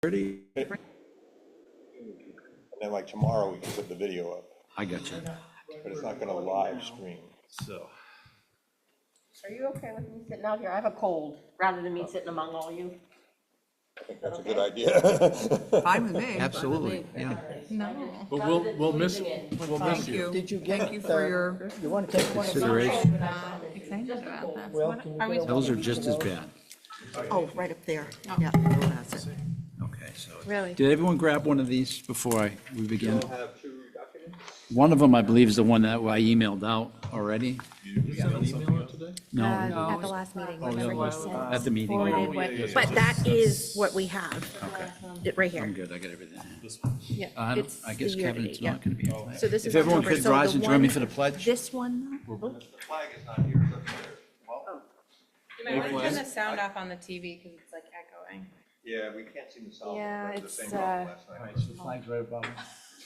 30? And then like tomorrow, we can put the video up, I got you. but it's not gonna live stream. So, Are you okay with me sitting out here? I have a cold, rather than me sitting among all you. I think that's a good idea. Fine with me. absolutely, yeah. No. But we'll miss you. Did you get? Thank you the- for your You want to take one of these? Consideration. excitement about this. Well, What can you are we get a- Those are just as bad. Oh, right up there. Yeah, that's it. Okay, so. Really? Did everyone grab one of these before we begin? We'll have two documents. One of them, I believe, is the one that I emailed out already. No, At the last meeting, whenever he sent at the meeting. forwarded what, but that is what we have, right I'm here. good, I got everything. Yeah, I it's I guess the Kevin's year-to-date, yeah. not gonna be here tonight. So this is If everyone October, could so rise the and join me one- for the pledge. This one, The flag is not here, it's up there. You might want to turn the sound off on the TV because it's like echoing. Yeah, we can't seem to solve it. Yeah, We had the it's, same problem last night. So the flag's right above us.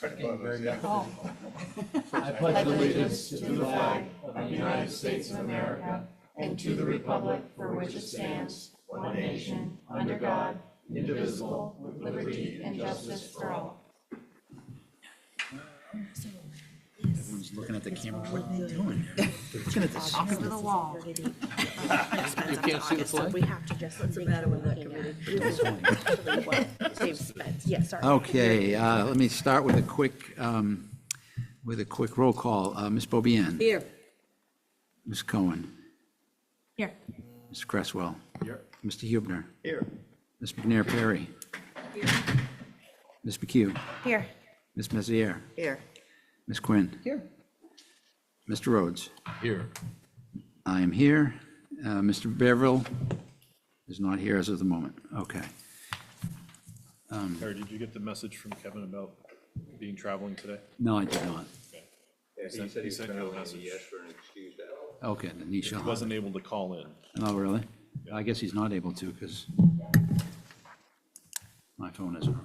Right above us, yeah. I pledge allegiance to the flag of the United States of America and to the republic for which it stands, one nation, under God, indivisible, with liberty and justice for all. Everyone's looking at the camera, what are they doing? Looking at this. to the wall. You can't see the so flag? we have to just. What's the matter with that committee? Save expense, yeah, sorry. Okay, let me start with a quick roll call. Ms. Beaubien? Here. Ms. Cohen? Here. Mr. Cresswell? Here. Mr. Hubner? Here. Ms. McNair Perry? Ms. McHugh? Here, Ms. Messier? Here. Ms. Quinn? Here. Mr. Rhodes? Here. I am here. Mr. Beverly is not here as of the moment. Okay. Harry, did you get the message from Kevin about being traveling today? No, I did not. Yeah, he said he was sent gonna you a leave, message. he asked for an excuse that. Okay, then he shall He have wasn't it. able to call in. Oh, really? I guess he's not able to because my phone isn't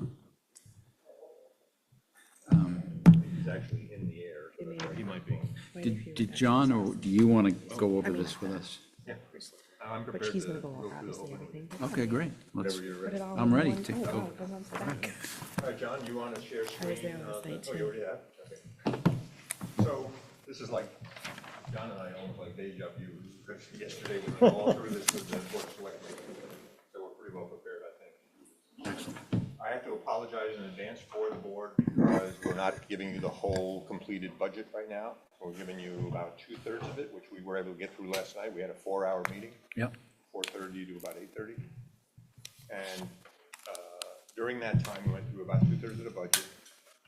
on. He's actually in the air. He might be. Did John, or do you want to go over this with us? Yeah, I'm prepared which he's to gonna go go over through the obviously whole. everything. Okay, great. Let's, Whenever you're ready. I'm ready to go. All right, John, you want to share screen? was there last night, Oh, you too. already have? Okay. So this is like, John and I almost like deja vu, because yesterday we went all through this with the board of selectmen. So we're pretty well prepared, I think. Excellent. I have to apologize in advance for the board because we're not giving you the whole completed budget right now. We're giving you about 2/3 of it, which we were able to get through last night. We had a 4-hour meeting. Yep. 4:30 to about 8:30. And during that time, we went through about 2/3 of the budget.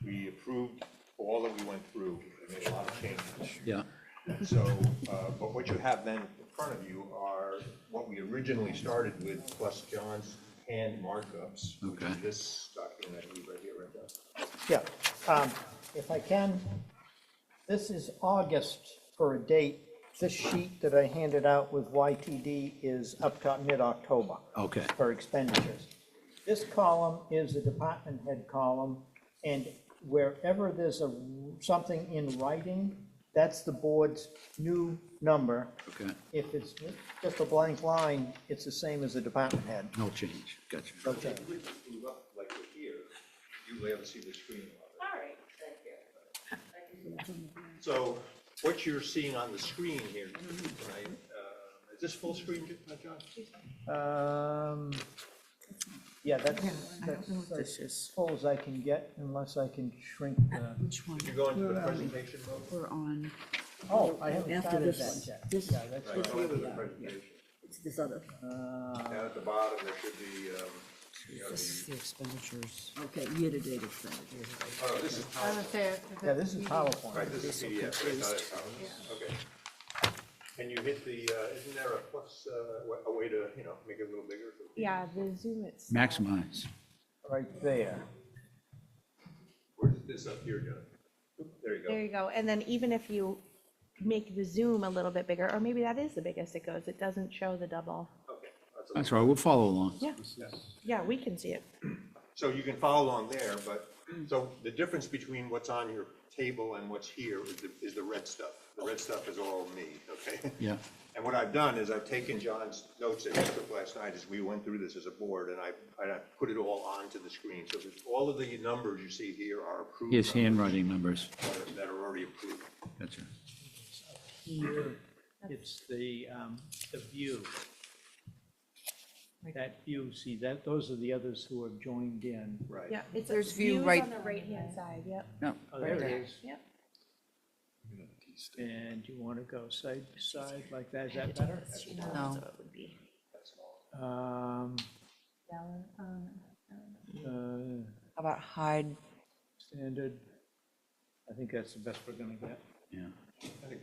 We approved all that we went through. We made a lot of changes. Yeah. So, but what you have then in front of you are what we originally started with, plus John's hand markups. Which Okay. is this document I believe right here, right now. Yeah, if I can, this is August for a date. This sheet that I handed out with YTD is up to mid-October Okay. for expenditures. This column is a department head column, and wherever there's something in writing, that's the board's new number. Okay. If it's just a blank line, it's the same as a department head. No change. Gotcha. No change. If we move up like we're here, you'll be able to see the screen. All right, thank you. So what you're seeing on the screen here tonight, is this full screen, John? Yeah, that's This is, full as I can get unless I can shrink the, which one? If you go into the presentation mode. We're on, oh, I haven't After started this that one. yet. This- Yeah, that's Right, right. go into the presentation. it's this other. Down at the bottom, there should be, This is the expenditures. Okay, year-to-date expenditures. oh, this is, Yeah, this is PowerPoint. right, this is PDF, right, not as PowerPoint. Okay. Can you hit the, isn't there a plus, a way to, make it a little bigger? Yeah, the Zoom it's. Maximize. Right there. Where's this up here, John? Oop, there you There go. you go, and then even if you make the Zoom a little bit bigger, or maybe that is the biggest it goes, it doesn't show the double. Okay. That's That's all right. We'll follow along. Yeah, yeah, we can see it. So you can follow along there, but, so the difference between what's on your table and what's here is the red stuff. The red stuff is all me, okay? Yeah. And And what I've done is I've taken John's notes that he took last night as we went through this as a board, and I put it all onto the screen. So there's, all of the numbers you see here are approved. His numbers handwriting numbers. that are already approved. Gotcha. Here, it's the view. That view, see, that, those are the others who have joined in. Right. Yeah, it's There's view right- on the right-hand side, yep. No, Oh, there it is. Yep. And you want to go side to side like that, is that better? She knows No. what it would be. Um, How about hide? standard, I think that's the best we're gonna get. yeah. I think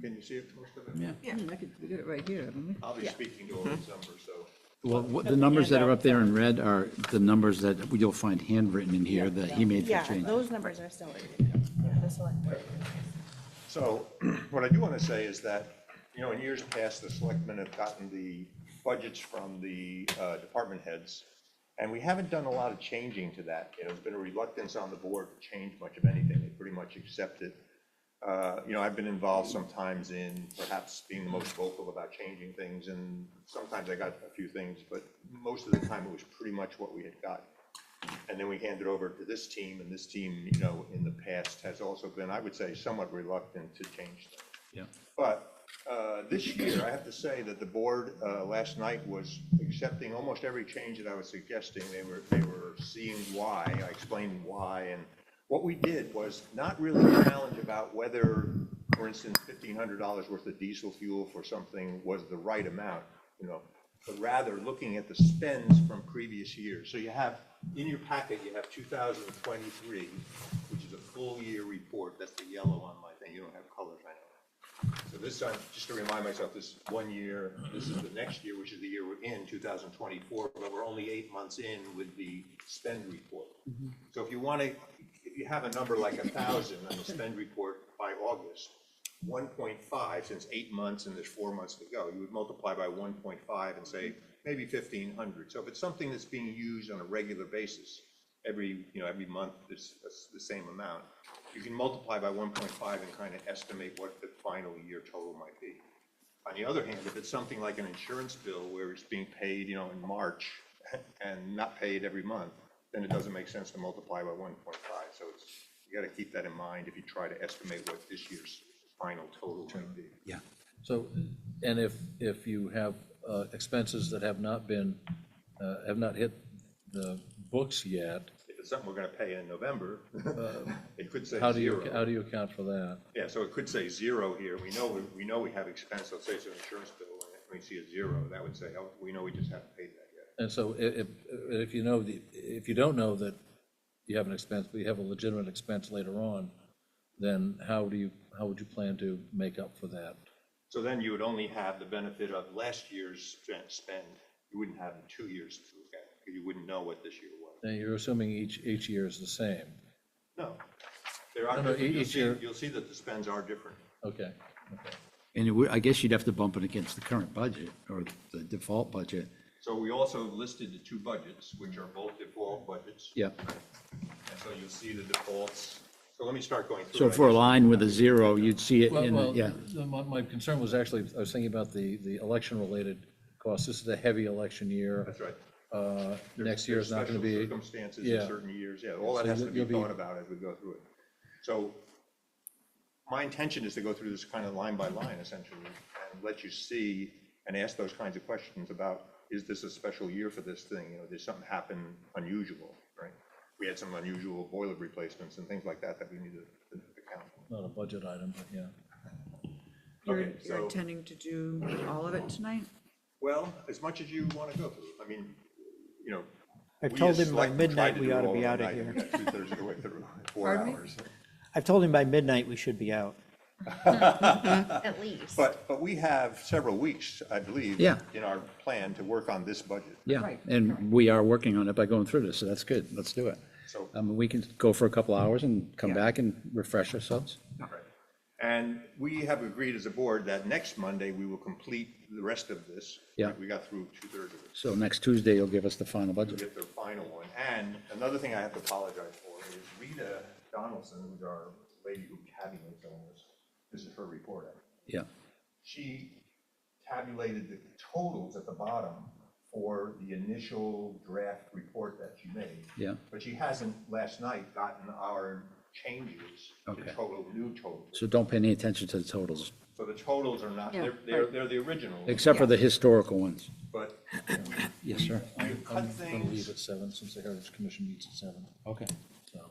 can you see it, most of it? Yeah. We got it right here, haven't we? I'll be speaking to all these numbers, so. Well, the numbers that are up there in red are the numbers that you'll find handwritten in here that he made for Yeah, change. those numbers are still in. Yeah, this one. So what I do want to say is that, you know, in years past, the selectmen have gotten the budgets from the department heads, and we haven't done a lot of changing to that. You know, there's been a reluctance on the board to change much of anything. They pretty much accept it. You know, I've been involved sometimes in perhaps being the most vocal about changing things, and sometimes I got a few things, but most of the time it was pretty much what we had got. And then we hand it over to this team, and this team, you know, in the past has also been, I would say, somewhat reluctant to change things. Yeah. But this year, I have to say that the board last night was accepting almost every change that I was suggesting. They were seeing why, I explained why, and what we did was not really challenge about whether, for instance, $1,500 worth of diesel fuel for something was the right amount, you know, but rather looking at the spends from previous years. So you have, in your packet, you have 2023, which is a full year report. That's the yellow on my thing. You don't have colors, I know. So this, just to remind myself, this 1 year, this is the next year, which is the year we're in, 2024, but we're only 8 months in with the spend report. So if you want to, if you have a number like 1,000 on the spend report by August, 1.5, since 8 months and there's 4 months to go, you would multiply by 1.5 and say maybe 1,500. So if it's something that's being used on a regular basis, every month it's the same amount, you can multiply by 1.5 and kind of estimate what the final year total might be. On the other hand, if it's something like an insurance bill where it's being paid, you know, in March and not paid every month, then it doesn't make sense to multiply by 1.5. So it's, you got to keep that in mind if you try to estimate what this year's final total might be. Yeah. So, and if you have expenses that have not been, have not hit the books yet, If it's something we're going to pay in November, it could say how do you zero. account for that? Yeah, so it could say zero here. We know we have expense. Let's say it's an insurance bill, and we see a zero. That would say, oh, we know we just haven't paid that yet. And so if you know, if you don't know that you have an expense, but you have a legitimate expense later on, then how would you plan to make up for that? So then you would only have the benefit of last year's spend. You wouldn't have the 2 years to look at, because you wouldn't know what this year was. And you're assuming each year is the same. No. There are, No, no, you'll each year. you'll see that the spends are different. Okay. And I guess you'd have to bump it against the current budget or the default budget. So we also listed the two budgets, which are both default budgets. Yeah. And so you'll see the defaults. So let me start going through. So if we're aligned with a zero, you'd see it in, Well, yeah. my concern was actually, I was thinking about the election-related costs. This is a heavy election year. That's right. Next year is not going to be. Special circumstances in yeah. certain years, yeah, all that So has to be you'll be- thought about as we go through it. So my intention is to go through this kind of line by line essentially and let you see and ask those kinds of questions about, is this a special year for this thing? You know, did something happen unusual, right? We had some unusual boiler replacements and things like that that we need to account for. Not a budget item, but yeah. Okay, You're so, intending to do all of it tonight? well, as much as you want to go through, I mean, you know. I've we told as him by selectmen tried midnight we do ought to all be of out the of night, and here. we got 2/3 of the way through, 4 Pardon me? hours. I've told him by midnight we should be out. At least. But we have several weeks, I believe. Yeah. In our plan to work on this budget. Yeah, Right, and we are working on it by going through this, so that's good. Let's do it. So, We can go for a couple hours and come Yeah. back and refresh ourselves. right. And we have agreed as a board that next Monday, we will complete the rest of this. Yeah. We got through 2/3 of it. So next Tuesday, you'll give us the final We'll budget. get the final one. And another thing I have to apologize for is Rita Donaldson, who's our lady who tabulates all this. This is her report. Yeah, She tabulated the totals at the bottom for the initial draft report that she made. Yeah. But she hasn't, last night, gotten our changes to Okay. new totals. So don't pay any attention to the totals, So the totals are not, Yeah, they're the original, except for the historical ones. but Yes, sir. we've cut I'm gonna leave things. at 7, since the Heritage Commission meets at 7. Okay. So,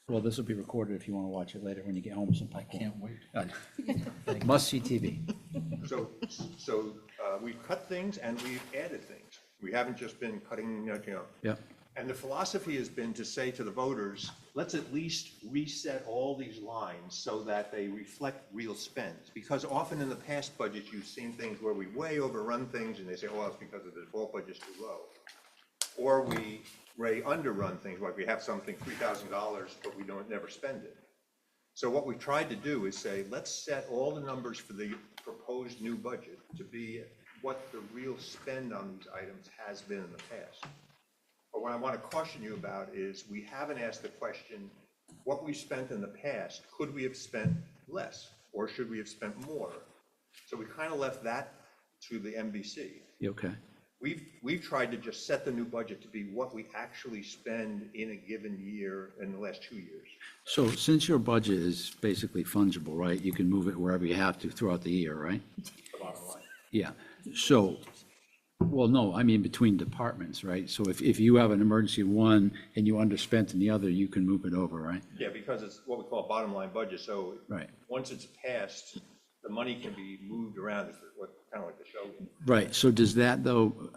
Well, this will be recorded if you want to watch it later when you get home sometime. I can't wait. Must-see TV. So we've cut things and we've added things. We haven't just been cutting, Yeah, And the philosophy has been to say to the voters, let's at least reset all these lines so that they reflect real spends. Because often in the past budgets, you've seen things where we way overrun things and they say, oh, it's because the default budget's too low. Or we way underrun things, like we have something $3,000, but we don't never spend it. So what we've tried to do is say, let's set all the numbers for the proposed new budget to be what the real spend on these items has been in the past. But what I want to caution you about is we haven't asked the question, what we spent in the past, could we have spent less or should we have spent more? So we kind of left that to the MBC. you okay? We've tried to just set the new budget to be what we actually spend in a given year in the last 2 years. So since your budget is basically fungible, right, you can move it wherever you have to throughout the year, right? The bottom line. Yeah, so, well, no, I mean between departments, right? So if you have an emergency in one and you underspent in the other, you can move it over, right? Yeah, because it's what we call a bottom line budget, so Right. once it's passed, the money can be moved around, it's kind of like the show. Right, so does that, though,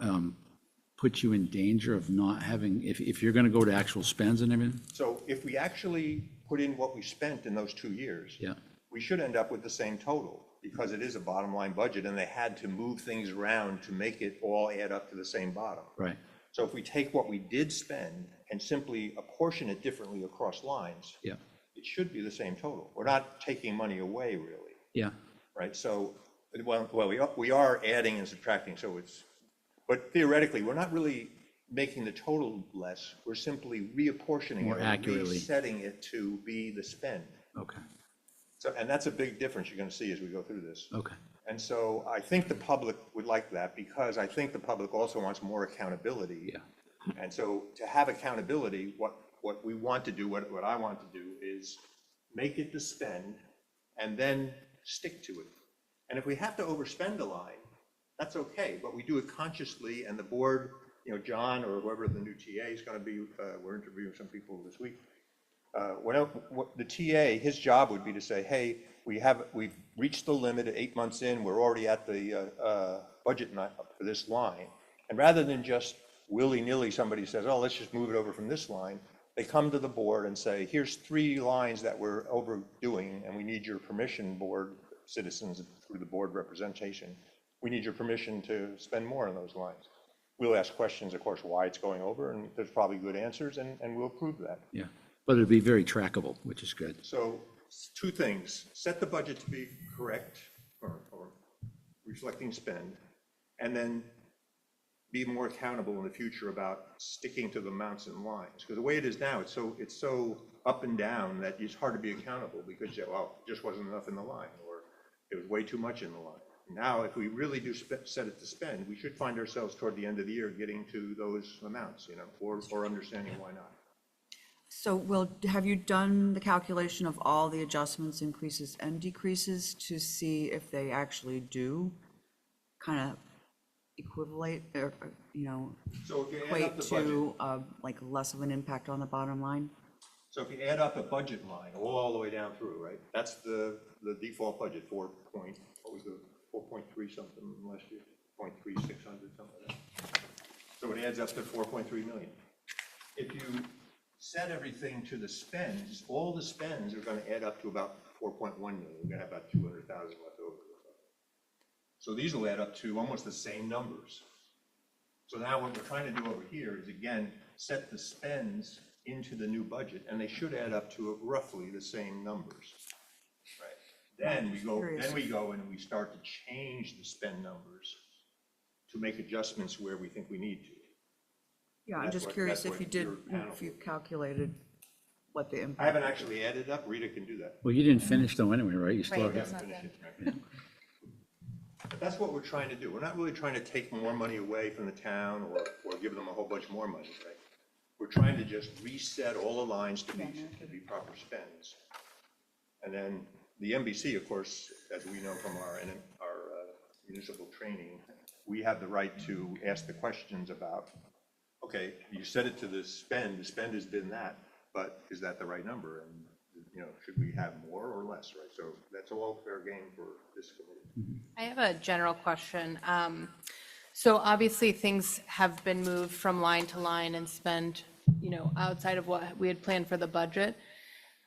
put you in danger of not having, if you're gonna go to actual spends and everything? So if we actually put in what we spent in those 2 years, Yeah, we should end up with the same total, because it is a bottom line budget, and they had to move things around to make it all add up to the same bottom. right, So if we take what we did spend and simply apportion it differently across lines, yeah, it should be the same total. We're not taking money away, really, yeah, right? So, we are adding and subtracting, so it's, but theoretically, we're not really making the total less, we're simply reapportioning More it, or accurately. resetting it to be the spend. okay, So, and that's a big difference you're gonna see as we go through this. okay, And so I think the public would like that, because I think the public also wants more accountability. yeah, And so to have accountability, what we want to do, what I want to do is make it the spend and then stick to it. And if we have to overspend a line, that's okay, but we do it consciously, and the board, John or whoever the new TA is gonna be, we're interviewing some people this week. The TA, his job would be to say, hey, we've reached the limit at 8 months in, we're already at the budget for this line. And rather than just willy-nilly, somebody says, oh, let's just move it over from this line, they come to the board and say, here's 3 lines that we're overdoing, and we need your permission, board citizens, through the board representation. We need your permission to spend more on those lines. We'll ask questions, of course, why it's going over, and there's probably good answers, and we'll approve that. yeah. But it'd be very trackable, which is good. So 2 things, set the budget to be correct or reflecting spend, and then be more accountable in the future about sticking to the amounts and lines. Because the way it is now, it's so up and down that it's hard to be accountable, because, well, it just wasn't enough in the line, or it was way too much in the line. Now, if we really do set it to spend, we should find ourselves toward the end of the year getting to those amounts, or understanding why not. So have you done the calculation of all the adjustments, increases and decreases to see if they actually do kind of equivalent or, So if you add equate up the budget, to like less of an impact on the bottom line? so if you add up a budget line all the way down through, right, that's the default budget, 4.3 something last year, 0.3600, something like that. So it adds up to 4.3 million. If you set everything to the spends, all the spends are gonna add up to about 4.1 million. We're gonna have about 200,000 left over. So these will add up to almost the same numbers. So now what we're trying to do over here is, again, set the spends into the new budget, and they should add up to roughly the same numbers. Right? Then we go and we start to change the spend numbers to make adjustments where we think we need to. Yeah, I'm That's just what- curious that's if you what did, your panel if you did. calculated what the I impact. haven't actually added up. Rita can do that. Well, you didn't finish though anyway, right? You still Right. We have, haven't finished it. But that's what we're trying to do. We're not really trying to take more money away from the town or give them a whole bunch more money, right? We're trying to just reset all the lines to be proper spends. And then the MBC, of course, as we know from our municipal training, we have the right to ask the questions about, okay, you set it to the spend has been that, but is that the right number? And, should we have more or less, right? So that's all fair game for this committee. I have a general question. So obviously, things have been moved from line to line and spent, outside of what we had planned for the budget.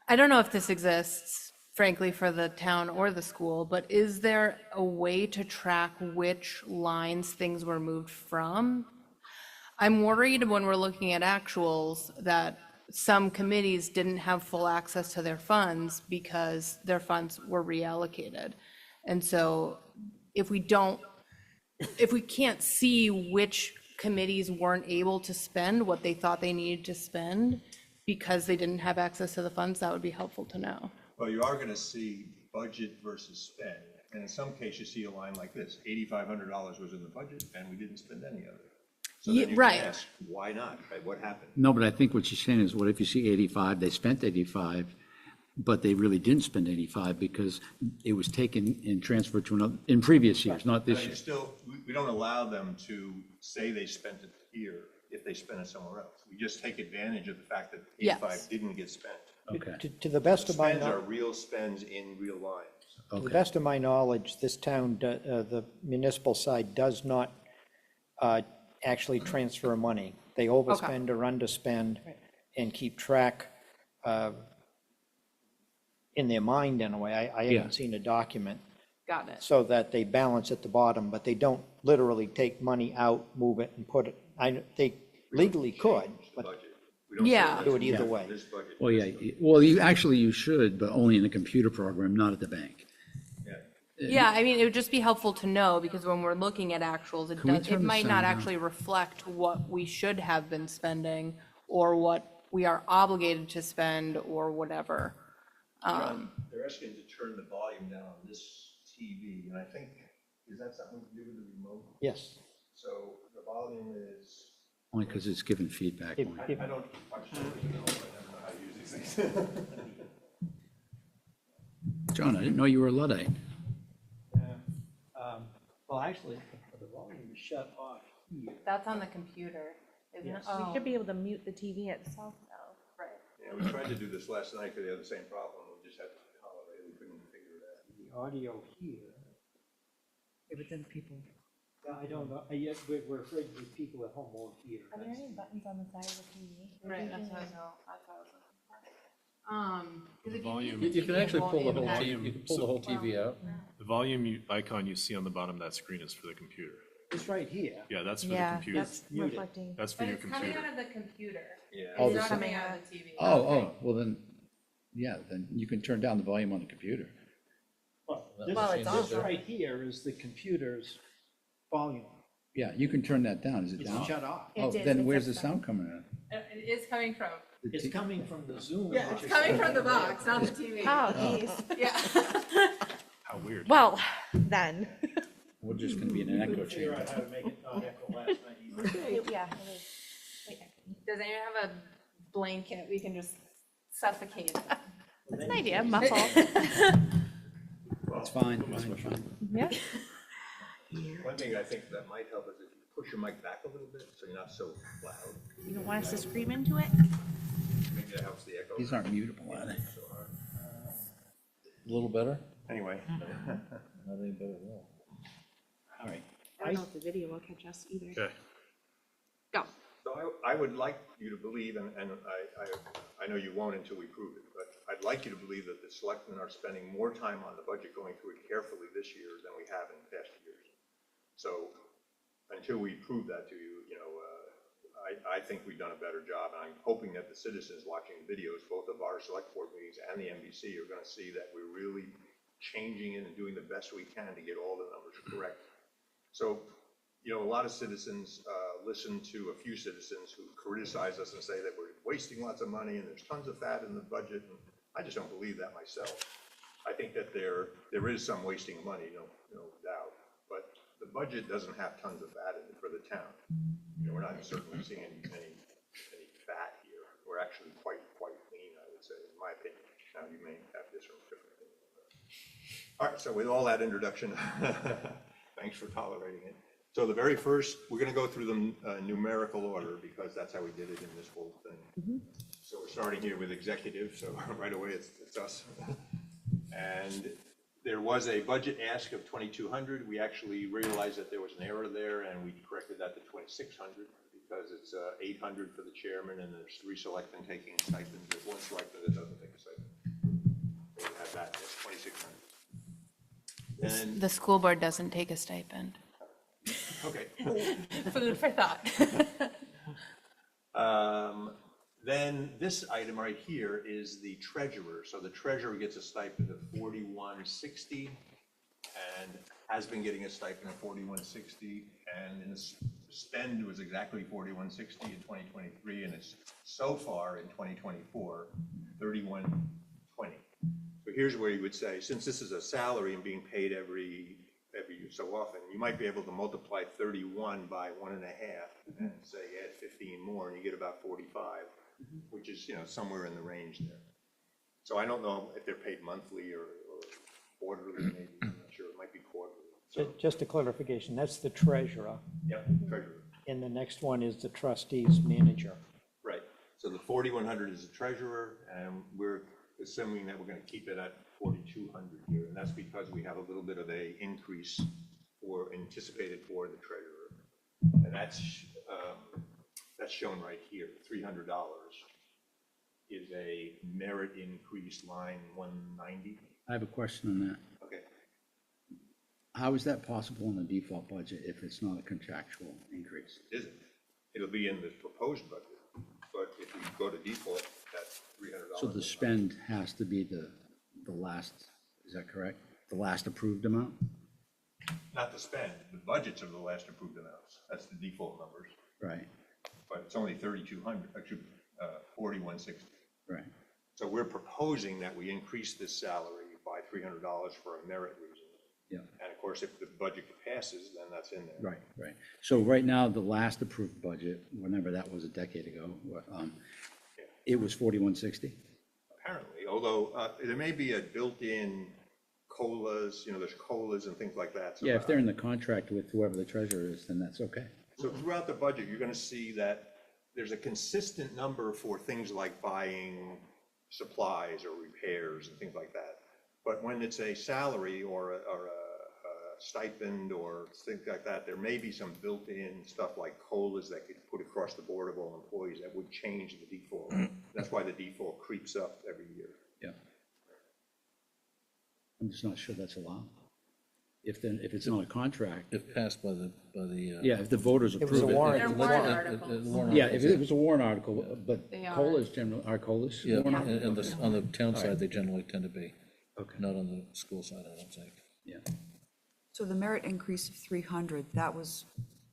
I don't know if this exists, frankly, for the town or the school, but is there a way to track which lines things were moved from? I'm worried when we're looking at actuals that some committees didn't have full access to their funds because their funds were reallocated. And so if we can't see which committees weren't able to spend what they thought they needed to spend because they didn't have access to the funds, that would be helpful to know. Well, you are gonna see budget versus spend. And in some cases, you see a line like this, $8,500 was in the budget and we didn't spend any of it. So then you can right. ask, why not, right? What happened? No, but I think what you're saying is, what if you see 85, they spent 85, but they really didn't spend 85 because it was taken and transferred to another, in previous years, not this But year. you still, we don't allow them to say they spent it here if they spent it somewhere else. We just take advantage of the fact that Yes. 85 didn't get spent. Okay, To the best of my Spends are knowledge. real spends in real lines. To the okay. best of my knowledge, this town, the municipal side does not actually transfer money. They overspend or underspend and keep track in their mind in a way. I Yeah. haven't seen a document, Got it. so that they balance at the bottom, but they don't literally take money out, move it, and put it. They legally could, but Budget. We don't say Yeah. let's do it either move way. This budget. Well, yeah, well, you should, but only in a computer program, not at the bank. Yeah. Yeah, I mean, it would just be helpful to know, because when we're looking at actuals, Can we it turn the might sound not down? actually reflect what we should have been spending or what we are obligated to spend or whatever. They're asking to turn the volume down on this TV, and I think, is that something to do with the remote? yes. So the volume is, Only because it's given feedback. If- Mike. if- I don't watch television, I never know how to use these things. John, I didn't know you were a Luddite. Well, actually, the volume is shut off here. That's on the computer, isn't it? We should be able to mute the TV itself, though. Right. Yeah, we tried to do this last night because they had the same problem. We just had the holiday, we couldn't figure it out. The audio here, Yeah, but then people, I don't know, we're afraid the people at home won't hear. Are there any buttons on the side of the TV? Right, that's what I know, that's what I was looking for. 'Cause if you You mute the can TV, it actually won't pull the whole impact- TV, you can pull the whole TV out. The volume icon you see on the bottom of that screen is for the computer. It's right here. Yeah, that's for the Yeah, computer. that's reflecting. That's for But your it's coming computer. out of the computer. Yeah. Oh, It's the not sound. coming out of the TV. Oh, well then, yeah, then you can turn down the volume on the computer. Well, Well, this it's this right here is the computer's volume. Yeah, you can turn that down. Is it It's down? shut off. Oh, It is, then it's where's the up sound coming out? It is coming from, It's coming from the Zoom. yeah, which it's is coming right from the there. box, not the TV. Oh, geez. Yeah. How weird. Well, then. We're just gonna be in an echo Couldn't figure chamber. out how to make it not echo last night either. Yeah. it is. Wait, Does anyone have a blanket we can just suffocate? that's an idea, muffle. It's fine, fine. Yeah. One thing I think that might help is if you push your mic back a little bit, so you're not so loud. You don't want us to scream into it? Maybe that helps the echo. These aren't mutable, are they? A little better? Anyway, Not any better at all. All right. I don't know if the video will catch us either. Okay. Go. so I would like you to believe, and I know you won't until we prove it, but I'd like you to believe that the selectmen are spending more time on the budget, going through it carefully this year than we have in past years. So until we prove that to you, I think we've done a better job, and I'm hoping that the citizens watching the videos, both of our select board meetings and the NBC, are gonna see that we're really changing it and doing the best we can to get all the numbers correct. So, a lot of citizens listen to a few citizens who criticize us and say that we're wasting lots of money and there's tons of fat in the budget, and I just don't believe that myself. I think that there is some wasting of money, no doubt, but budget doesn't have tons of fat in it for the town. You know, we're not certainly seeing any fat here. We're actually quite lean, I would say, in my opinion. Now, you may have different opinions. All right, so with all that introduction, thanks for tolerating it. So the very first, we're going to go through them numerical order because that's how we did it in this whole thing. So we're starting here with executive, so right away it's us. And there was a budget ask of 2,200. We actually realized that there was an error there, and we corrected that to 2,600 because it's 800 for the chairman, and there's 3 selectmen taking a stipend. There's 1 selectman that doesn't take a stipend. So we have that, that's 2,600. And The school board doesn't take a stipend. okay. Food for thought. Then this item right here is the treasurer. So the treasurer gets a stipend of $41.60 and has been getting a stipend of $41.60. And in the spend was exactly $41.60 in 2023, and it's so far in 2024, $31.20. So here's where you would say, since this is a salary and being paid every so often, you might be able to multiply 31 by 1.5 and say add 15 more, and you get about 45. Which is, you know, somewhere in the range there. So I don't know if they're paid monthly or quarterly, maybe. I'm not sure. It might be quarterly. So, Just a clarification, that's the treasurer, yep, treasurer. and the next one is the trustees manager. Right. So the 4,100 is the treasurer, and we're assuming that we're going to keep it at 4,200 here, and that's because we have a little bit of a increase anticipated for the treasurer, and that's shown right here. $300 is a merit increase, line 190. I have a question on that. Okay. How is that possible in the default budget if it's not a contractual increase? It isn't. It'll be in the proposed budget, but if we go to default, that's $300. So the spend has to be the last, is that correct? The last approved amount? Not the spend. The budgets are the last approved amounts. That's the default numbers. Right, But it's only 3,200, actually, 4160. right. So we're proposing that we increase this salary by $300 for a merit reason. Yeah, And of course, if the budget passes, then that's in there. right, right. So right now, the last approved budget, whenever that was a decade ago, it was 4160? Apparently, although there may be a built-in COLAs, you know, there's COLAs and things like that. So Yeah, if they're in the contract with whoever the treasurer is, then that's okay. So throughout the budget, you're going to see that there's a consistent number for things like buying supplies or repairs and things like that. But when it's a salary or a stipend or things like that, there may be some built-in stuff like COLAs that could put across the board of all employees that would change the default. That's why the default creeps up every year. Yeah. I'm just not sure that's allowed. If it's not a contract, If passed by the. yeah, if the voters It was approve a it. warrant. They're warrant articles. Yeah, if it was a warrant article, but They are. COLAs generally, are COLAs? Yeah, warrant articles? and on the town side, they generally tend to be, Okay, not on the school side, I don't think. yeah. So the merit increase of 300, that was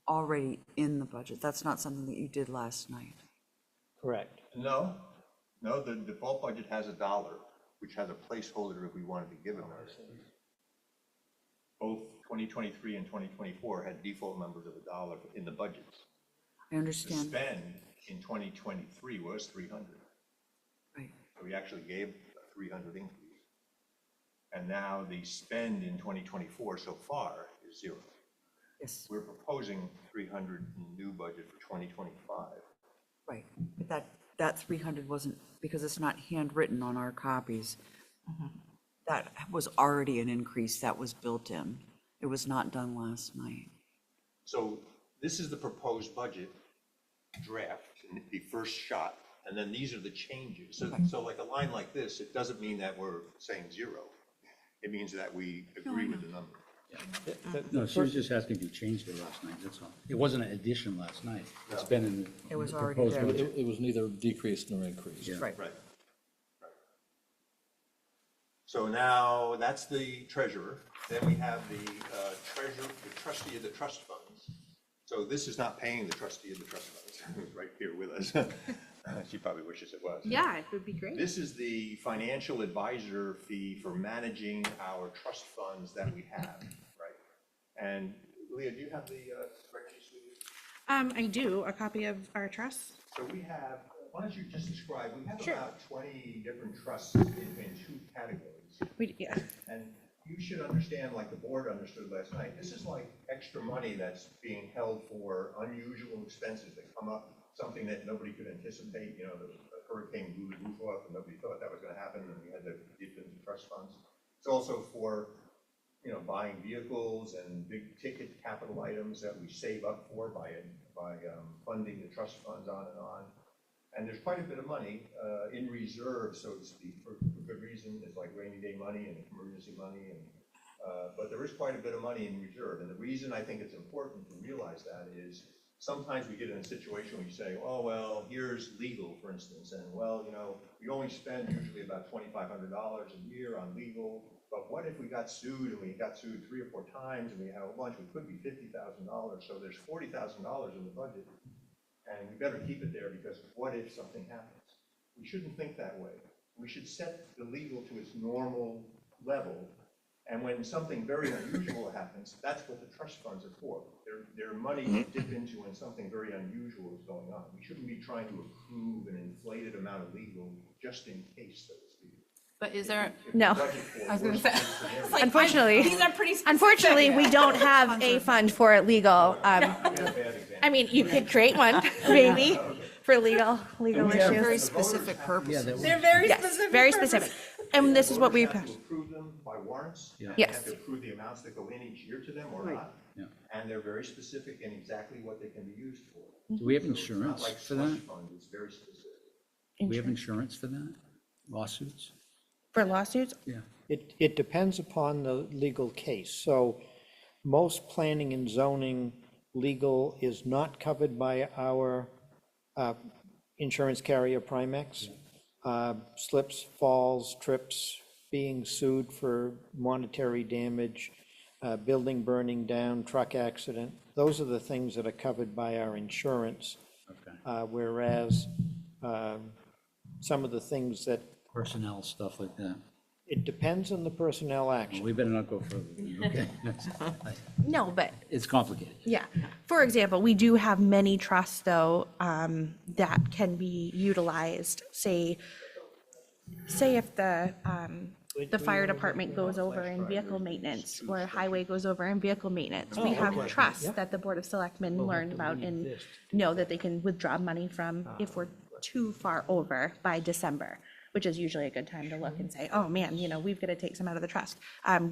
already in the budget. That's not something that you did last night. Correct. No, the default budget has $1, which has a placeholder if we wanted to give it merit. Both 2023 and 2024 had default numbers of $1 in the budgets. I The understand, spend in 2023 was 300. right. So we actually gave a 300 increase. And now the spend in 2024 so far is 0. Yes, We're proposing 300 in the new budget for 2025. right. But that 300 wasn't, because it's not handwritten on our copies. That was already an increase that was built in. It was not done last night. So this is the proposed budget draft, the first shot, and then these are the changes. So like a line like this, it doesn't mean that we're saying 0. It means that we agree with the number. No, she was just asking if you changed it last night, that's all. It wasn't an addition last night. It's been in It was the already proposed there. budget. It was neither decreased nor increased. Yeah. Right. Right. So now that's the treasurer. Then we have the treasurer, the trustee of the trust funds. So this is not paying the trustee of the trust funds, who's right here with us. She probably wishes it was. Yeah, it would be great. This is the financial advisor fee for managing our trust funds that we have, right? And Leah, do you have the spreadsheets with you? I do, a copy of our trust. So we have, why don't you just describe, we have about 20 different trusts in two categories. Yeah. And you should understand, like the board understood last night, this is like extra money that's being held for unusual expenses that come up, something that nobody could anticipate, you know, the hurricane blew the roof off and nobody thought that was gonna happen and we had to dip into trust funds. It's also for, you know, buying vehicles and big ticket capital items that we save up for by funding the trust funds on and on. And there's quite a bit of money in reserve, so to speak, for good reason. It's like rainy day money and emergency money, and but there is quite a bit of money in reserve. And the reason I think it's important to realize that is sometimes we get in a situation where you say, oh, well, here's legal, for instance, and well, you know, we only spend usually about $2,500 a year on legal, but what if we got sued and we got sued 3 or 4 times and we have a bunch, we could be $50,000, so there's $40,000 in the budget, and we better keep it there because what if something happens? We shouldn't think that way. We should set the legal to its normal level, and when something very unusual happens, that's what the trust funds are for. They're money to dip into when something very unusual is going on. We shouldn't be trying to approve an inflated amount of legal just in case, so to speak. But is there, No. I was gonna say, Unfortunately, These are pretty unfortunately, we don't have a fund for legal. I mean, you could create one, maybe, for legal Very issues. specific purposes. They're very Yes, specific. very specific. And this is what we, Voters have to approve them by warrants. Yeah. And Yes. They have to approve the amounts that go in each year to them or not. Yeah. And they're very specific in exactly what they can be used for. Do we have So it's not insurance like for slush that? fund, it's very specific. Do we have insurance for that? Lawsuits? for lawsuits, Yeah. It depends upon the legal case. So most planning and zoning legal is not covered by our insurance carrier Primex. Slips, falls, trips, being sued for monetary damage, building burning down, truck accident. Those are the things that are covered by our insurance. Okay. Whereas some of the things that, Personnel, stuff like that. it depends on the personnel action. We better not go further. Okay. no, but It's complicated. yeah. For example, we do have many trusts, though, that can be utilized. Say if the fire department goes over in vehicle maintenance, or highway goes over in vehicle maintenance. We have trusts that the Board of Selectmen learned about and know that they can withdraw money from if we're too far over by December, which is usually a good time to look and say, oh, man, you know, we've got to take some out of the trust.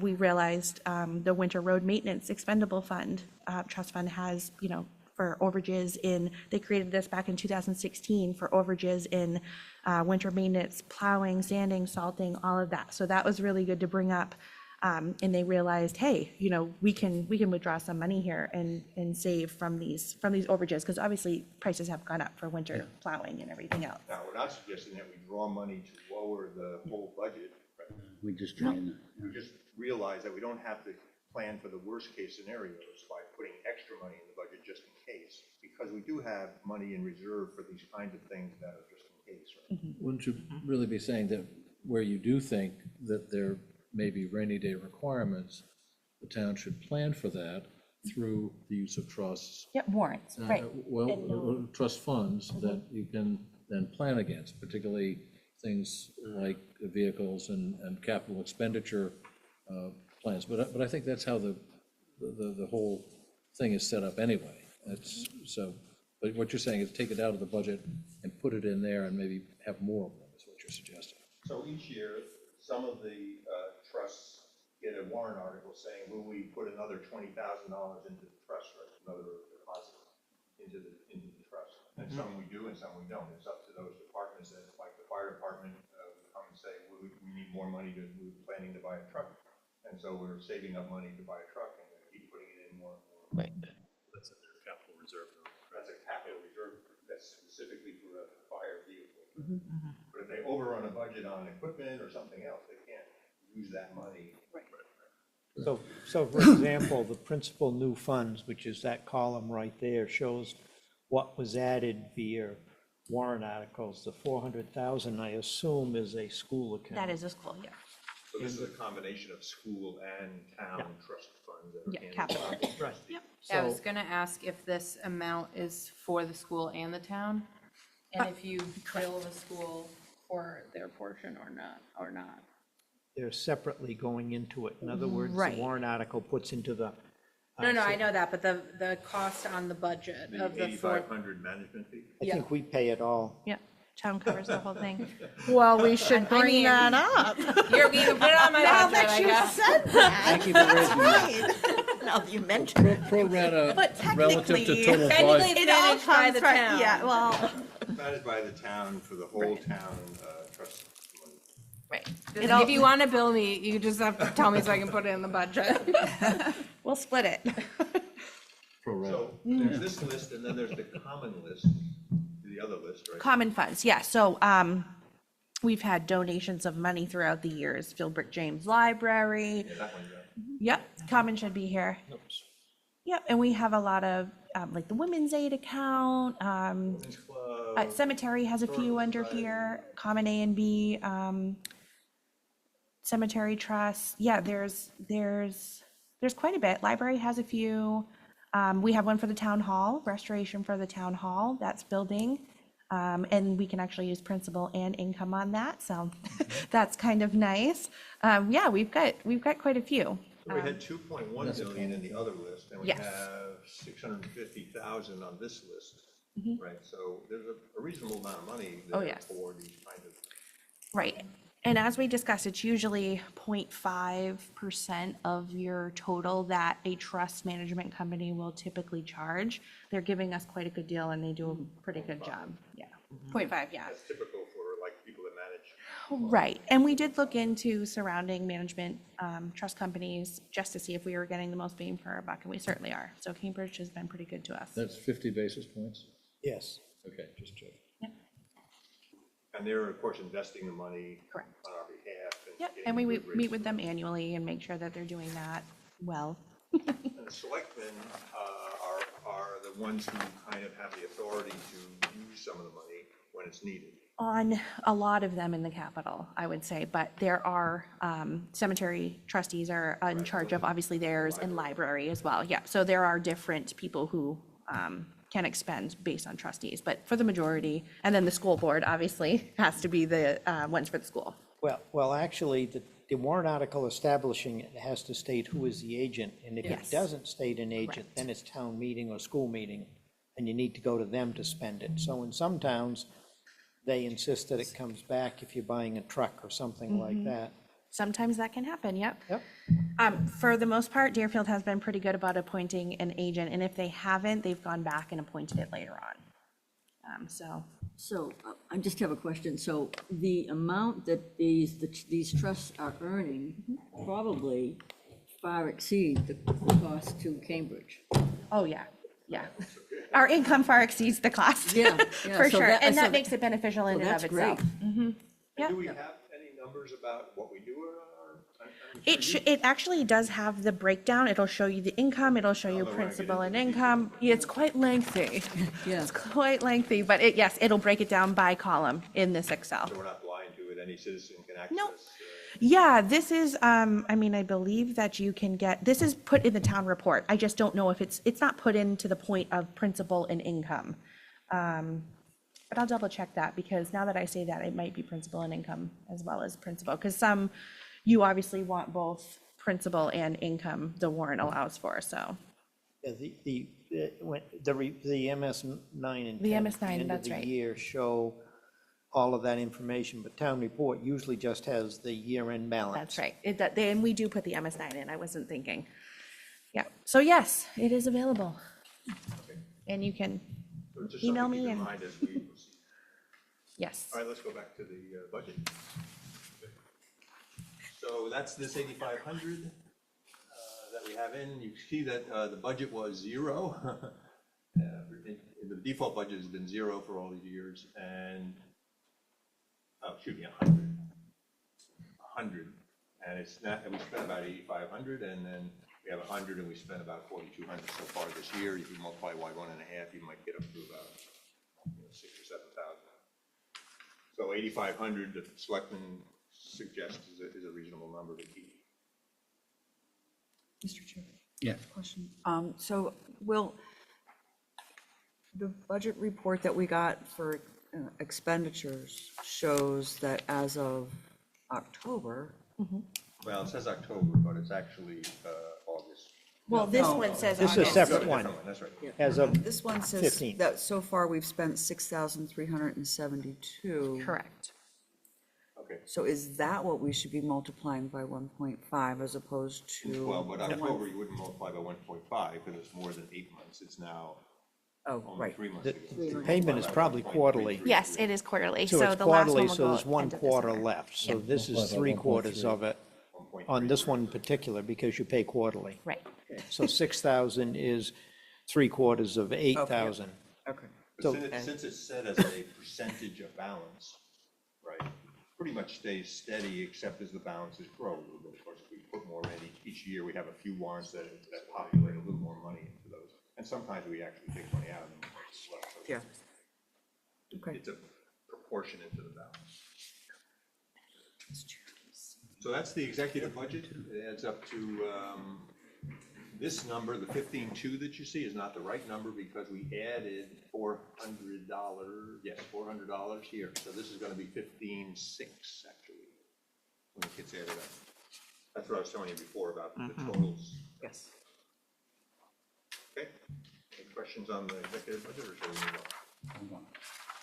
We realized the winter road maintenance expendable fund, trust fund has, you know, for overages in, they created this back in 2016 for overages in winter maintenance, plowing, sanding, salting, all of that. So that was really good to bring up. And they realized, hey, you know, we can withdraw some money here and save from these overages, because obviously prices have gone up for winter plowing and everything else. Now, we're not suggesting that we draw money to lower the whole budget. We just drain it. We just realize that we don't have to plan for the worst case scenarios by putting extra money in the budget just in case, because we do have money in reserve for these kinds of things that are just in case, right? Wouldn't you really be saying that where you do think that there may be rainy day requirements, the town should plan for that through the use of trusts? Yep, warrants, right. Well, trust funds that you can then plan against, particularly things like vehicles and capital expenditure plans. But I think that's how the whole thing is set up anyway. That's so. But what you're saying is take it out of the budget and put it in there and maybe have more of them, is what you're suggesting. So each year, some of the trusts get a warrant article saying, will we put another $20,000 into the trust, right? Another deposit into the trust. And some we do and some we don't. It's up to those departments that, like the fire department, come and say, we need more money we're planning to buy a truck. And so we're saving up money to buy a truck and keep putting it in more and more. Right. That's in their capital reserve. That's a capital reserve, that's specifically for a fire vehicle. But if they overrun a budget on equipment or something else, they can't use that money. So for example, the principal new funds, which is that column right there, shows what was added via warrant articles. The 400,000, I assume, is a school account. That is a school, yeah. So this is a combination of school and town trust funds. funds that are Yeah, handled capital. by the trustees. Yeah, I was So- gonna ask if this amount is for the school and the town, and if you bill the school for their portion or not. They're separately going into it. In other words, the Right. warrant article puts into the. No, I know that, but the cost on the budget of The the four. 8,500 management fee? I think we pay it all. Yeah, town covers the whole thing. Well, we should bring mean- that up. You can put it on my Now budget, that I you guess. said that. Thank you for raising that. Now that you mention it. Pro rata But relative to technically- total Technically, volume. it's It all managed by comes the from, town. yeah, well, Managed by the town for the whole town trust money. right. If you wanna bill me, you just have to tell me so I can put it in the budget. We'll split it. Pro rata. So there's this list, and then there's the common list, the other list, right? Common funds, yeah, so, we've had donations of money throughout the years, Philbrook James Library, Yeah, that one, yeah. yep, common should be here. Yep, and we have a lot of, like the Women's Aid account, Women's Club, Cemetery has a few under here, Common A and B, Cemetery Trust, yeah, there's quite a bit, Library has a few. We have one for the town hall, restoration for the town hall, that's building. And we can actually use principal and income on that, so that's kind of nice. Yeah, we've got quite a few. so we had 2.1 million in the other list, and we Yes. have 650,000 on this list, right? So there's a reasonable amount of money Oh, there yes. for these kind of. Right, and as we discussed, it's usually 0.5% of your total that a trust management company will typically charge. They're giving us quite a good deal and they do a pretty good job, yeah. 0.5, yeah. That's typical for like people that manage. Right, and we did look into surrounding management trust companies just to see if we were getting the most bang for our buck, and we certainly are. So Cambridge has been pretty good to us. That's 50 basis points? Yes. Okay, just check. And they're, of course, investing the money Correct. on our behalf. Yep, getting and we good meet rates. with them annually and make sure that they're doing that well. And the selectmen are the ones who kind of have the authority to use some of the money when it's needed. On a lot of them in the capital, I would say, but there are cemetery trustees are in charge of obviously theirs and library as well. Yeah, so there are different people who can expend based on trustees, but for the majority, and then the school board obviously has to be the ones for the school. Well, actually, the warrant article establishing it has to state who is the agent, and if it Yes. doesn't state an agent, then it's town meeting or school meeting, and you need to go to them to spend it. So in some towns, they insist that it comes back if you're buying a truck or something like that. Sometimes that can happen, yep. Yep. For the most part, Deerfield has been pretty good about appointing an agent, and if they haven't, they've gone back and appointed it later on. So I just have a question. So the amount that these trusts are earning probably far exceed the cost to Cambridge. Oh, yeah, yeah. Our income far exceeds the cost. Yeah, For so sure, that- and so that makes it beneficial in Well, and of that's great. itself. Yeah. Do we have any numbers about what we do on our? It actually does have the breakdown. It'll show you the income, it'll show you don't wanna get principal and into the income. It's quite lengthy. Yeah. It's quite lengthy, but yes, it'll break it down by column in this Excel. So we're not blind to it, any citizen can access. No. Yeah, this is, I mean, I believe that you can get, this is put in the town report. I just don't know if it's not put in to the point of principal and income. But I'll double check that because now that I say that, it might be principal and income as well as principal. Because some, you obviously want both principal and income, the warrant allows for, so. Yeah, the MS9 and 10. The at MS9, end of that's the right. year show all of that information, but town report usually just has the year-end balance. That's right. And we do put the MS9 in. I wasn't thinking. Yeah. So yes, it is available. And you can, So it's just Email something to me keep in and- mind as we proceed. yes. All right, let's go back to the budget. So that's this 8,500 that we have in. You see that the budget was zero. The default budget has been zero for all these years, and, oh, excuse me, 100. And it's not, and we spent about 8,500, and then we have 100, and we spent about 4,200 so far this year. If you multiply by 1.5, you might get up to about 6,000 or 7,000. So 8,500, the selectmen suggest is a reasonable number to keep. Mr. Chair. Yeah, Question. So will, the budget report that we got for expenditures shows that as of October, Well, it says October, but it's actually August. Well, this No. one says This is a August. separate Different one, That's right. as of this one says 15. that so far we've spent 6,372. Correct. Okay. So is that what we should be multiplying by 1.5 as opposed to? Well, but the October, one- you wouldn't multiply by 1.5 because it's more than 8 months. It's now Oh, only right. 3 months The ago. payment is probably quarterly. Yes, it is quarterly, So so it's the last one quarterly, will so go there's one end of quarter December. left. So Yep. this is 1.5 by 3/4 of it 1.3. on this one in particular, because you pay quarterly. Right. So 6,000 is 3/4 of 8,000. Okay. But So- since it's set as a percentage of balance, right, pretty much stays steady except as the balances grow a little bit. Of course, we put more in each year. We have a few warrants that populate a little more money into those. And sometimes we actually take money out of them. So Yeah. Okay. It's a proportion into the balance. So that's the executive budget. It adds up to, this number, the 15.2 that you see is not the right number because we added $400, yes, $400 here. So this is gonna be 15.6 actually, when it gets added up. That's what I was telling you before about the totals. Yes. Okay, any questions on the executive budget or shall we move on?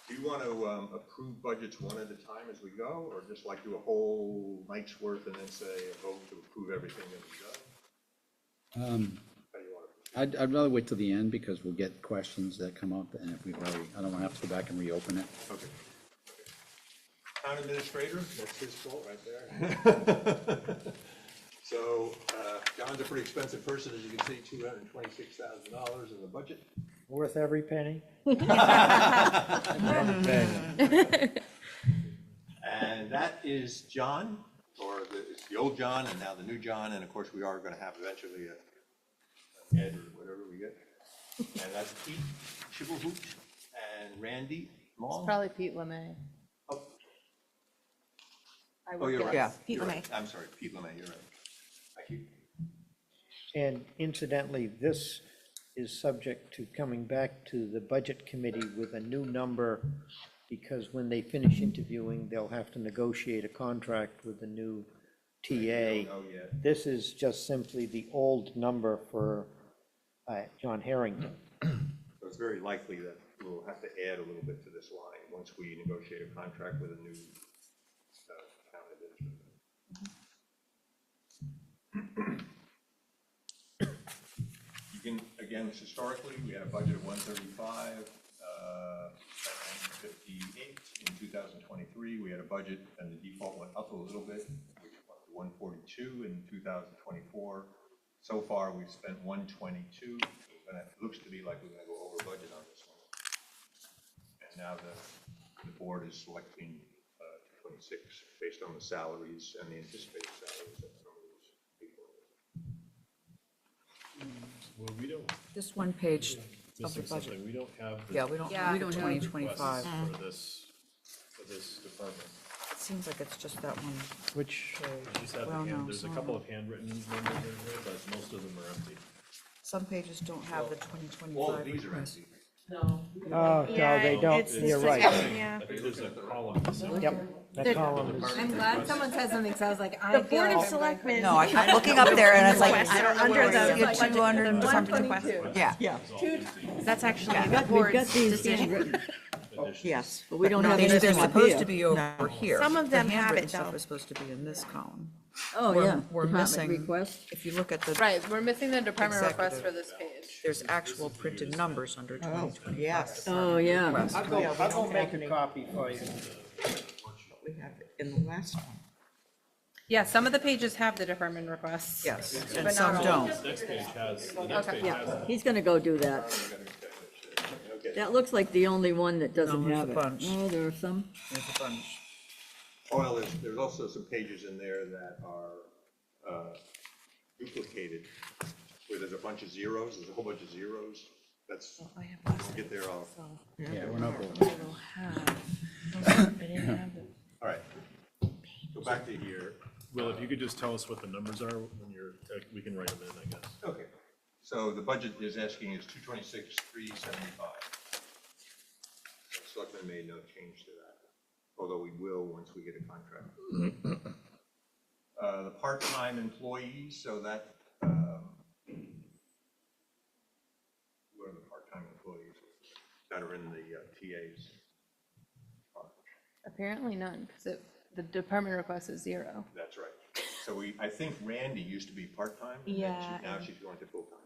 Do you want to approve budgets one at a time as we go, or just like do a whole night's worth and then say a vote to approve everything that we go? How do you want to? I'd rather wait till the end because we'll get questions that come up, and if we've already, I don't want to have to go back and reopen it. Okay. Town administrator, that's his fault right there. So, John's a pretty expensive person, as you can see, $226,000 in the budget. Worth every penny? And that is John, or it's the old John and now the new John, and of course, we are gonna have eventually an Ed or whatever we get. And that's Pete Chivelhoot and Randy It's Long. probably Pete Lemay. Oh, I oh, would you're right. guess. Pete You're Lemay. right. I'm sorry, Pete Lemay, you're right. Thank you. And incidentally, this is subject to coming back to the budget committee with a new number, because when they finish interviewing, they'll have to negotiate a contract with the new TA. We don't know yet. This is just simply the old number for John Harrington. So it's very likely that we'll have to add a little bit to this line once we negotiate a contract with a new town administrator. You can, again, historically, we had a budget of 135, 58 in 2023. We had a budget, and the default went up a little bit, which went to 142 in 2024. So far, we've spent 122. It looks to be like we're gonna go over budget on this one. And now the board is selecting 26 based on the salaries and the anticipated salaries that some of these people. Well, we don't, Just one page of the missing budget. something, we don't have. the Yeah, we don't have 2025. requests For this department. It seems like it's just that one. Which, We just have the Well, no, there's a some couple of of handwritten numbers in there, but most of them are empty. Some pages don't have the All of 2025 these are request. empty. oh, no, they don't, it's you're just- right. Yeah. I think there's a column missing. Yep, that column is, I'm glad someone said something, because I was like, I The Board of Selectmen. No, I'm looking up there and it's like, Requests I don't know under where the it is. budget, 200 and the something. request. Yeah, That's actually the board's decision. yes. But we don't No, have they're anything up supposed here. to be over here. Some of them The have handwritten it, stuff though. is supposed to be in this column. Oh, We're- yeah. We're Department missing, request. if you look at the, Right, we're missing the department request Executive. for this page. there's actual printed numbers under 2025. Yes. Oh, yeah. I'll go make a copy for you. We have it in the last one. Yeah, some of the pages have the department requests. Yes, and But some not all. don't. Next page has, the next Okay. page has. Yeah, he's gonna go do that. That looks like the only one that doesn't No, there's have a it. bunch. Oh, there are some. There's a bunch. Well, there's also some pages in there that are duplicated, where there's a bunch of zeros, there's a whole bunch of zeros. That's, we'll get there all. Yeah, we're not going. All right. Go back to here. Will, if you could just tell us what the numbers are when you're, we can write them in, I guess. Okay. So the budget is asking is 226,375. Selectmen made no change to that, although we will once we get a contract. The part-time employees, so that, what are the part-time employees that are in the TAs? Apparently none, because the department request is 0. That's right. So I think Randy used to be part-time. and then Yeah, Now she's going to full-time.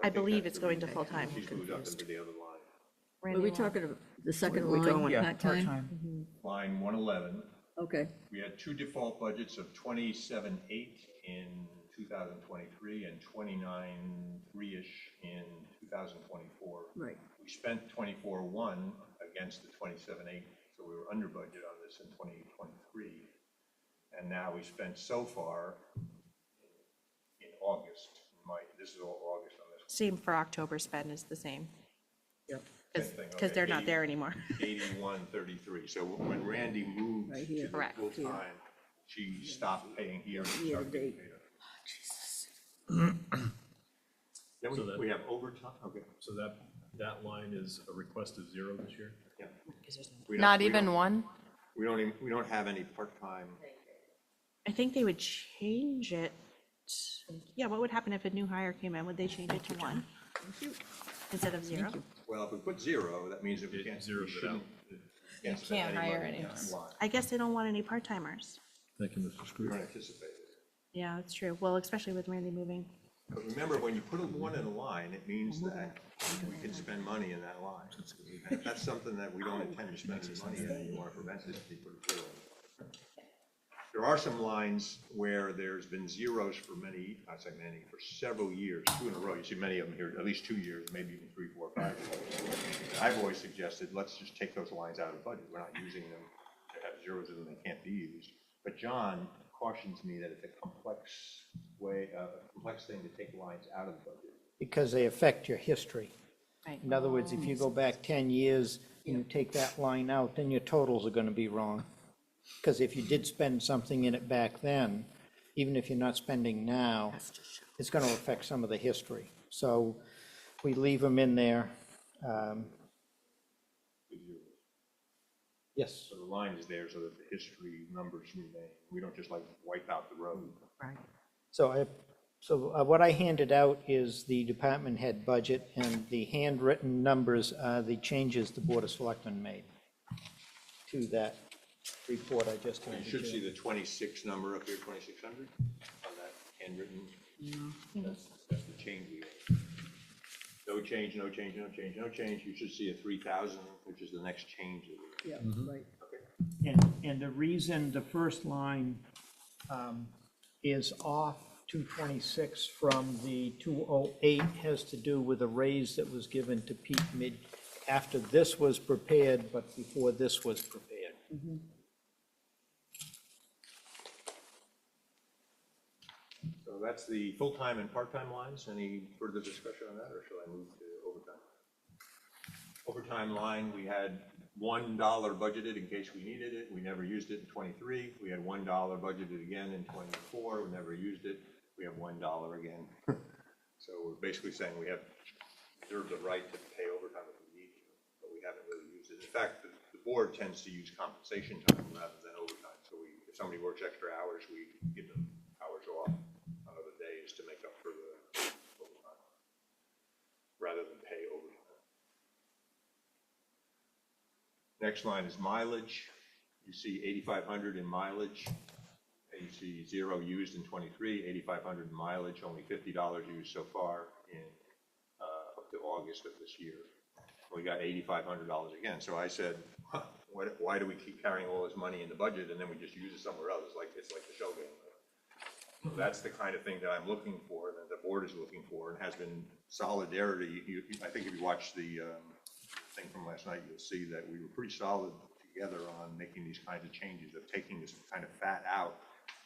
So I think believe that's it's the going to reason full-time. She's moved up into the other line. Are we talking about the second we line, going? part-time? Line 111. Okay, We had two default budgets of 27.8 in 2023 and 29.3-ish in 2024. right. We spent 24.1 against the 27.8, so we were under budget on this in 2023. And now we spent so far in August, this is all August on this one. Same for October spend is the same, Yep. Same thing, because okay, they're not there anymore. 81.33. So when Randy moved Right to here. the Correct. full-time, she stopped paying here. and Year to started getting date. paid up. Jesus. Then So that- we have overtime, okay. So that line is a request of 0 this year? Yeah. We don't- Not we even don't- one? We don't have any part-time. I think they would change it. Yeah, what would happen if a new hire came in? Would they change it to 1? Instead of 0? Well, if we put 0, that means that we It can't, we zeroes it shouldn't. You spend can't any hire money in anyone. that line. I guess they don't want any part-timers. Thank you, Mr. We don't Scrooge. anticipate it. Yeah, that's true. Well, especially with Randy moving. But remember, when you put a 1 in a line, it means that we can spend money in that line. And if that's something that we don't intend to spend any money in, and you want to prevent it, you put a 0. There are some lines where there's been zeros for many, I say many, for several years, 2 in a row. You see many of them here, at least 2 years, maybe even 3, 4, 5 years. And I've always suggested, let's just take those lines out of the budget. We're not using them to have zeros in them, they can't be used. But John cautions me that it's a complex thing to take lines out of the budget. Because they affect your history. Right. In other words, if you go back 10 years and you take that line out, then your totals are going to be wrong. Because if you did spend something in it back then, even if you're not spending now, it's going to affect some of the history. So we leave them in there. Yes. So the line is there so that the history numbers remain. We don't just like wipe out the road. Right. So what I handed out is the department head budget, and the handwritten numbers are the changes the Board of Selectmen made to that report I just You handed should see you. the 26 number up here, 2,600 on that handwritten. That's the change we made. No change, no change, no change, no change. You should see a 3,000, which is the next change. that we- Yeah, right. And the reason the first line is off 226 from the 208 has to do with a raise that was given to Pete Mid after this was prepared, but before this was prepared. So that's the full-time and part-time lines. Any further discussion on that, or shall I move to overtime? Overtime line, we had $1 budgeted in case we needed it. We never used it in '23. We had $1 budgeted again in '24. We never used it. We have $1 again. So we're basically saying we have reserved the right to pay overtime if we need to, but we haven't really used it. In fact, the board tends to use compensation time rather than overtime. So if somebody works extra hours, we give them hours off on other days to make up for the overtime, rather than pay overtime. Next line is mileage. You see 8,500 in mileage. And you see 0 used in '23, 8,500 in mileage, only $50 used so far in up to August of this year. We got $8,500 again. So I said, why do we keep carrying all this money in the budget and then we just use it somewhere else? It's like the show game. So that's the kind of thing that I'm looking for, that the board is looking for, and has been solidarity. I think if you watch the thing from last night, you'll see that we were pretty solid together on making these kinds of changes, of taking this kind of fat out,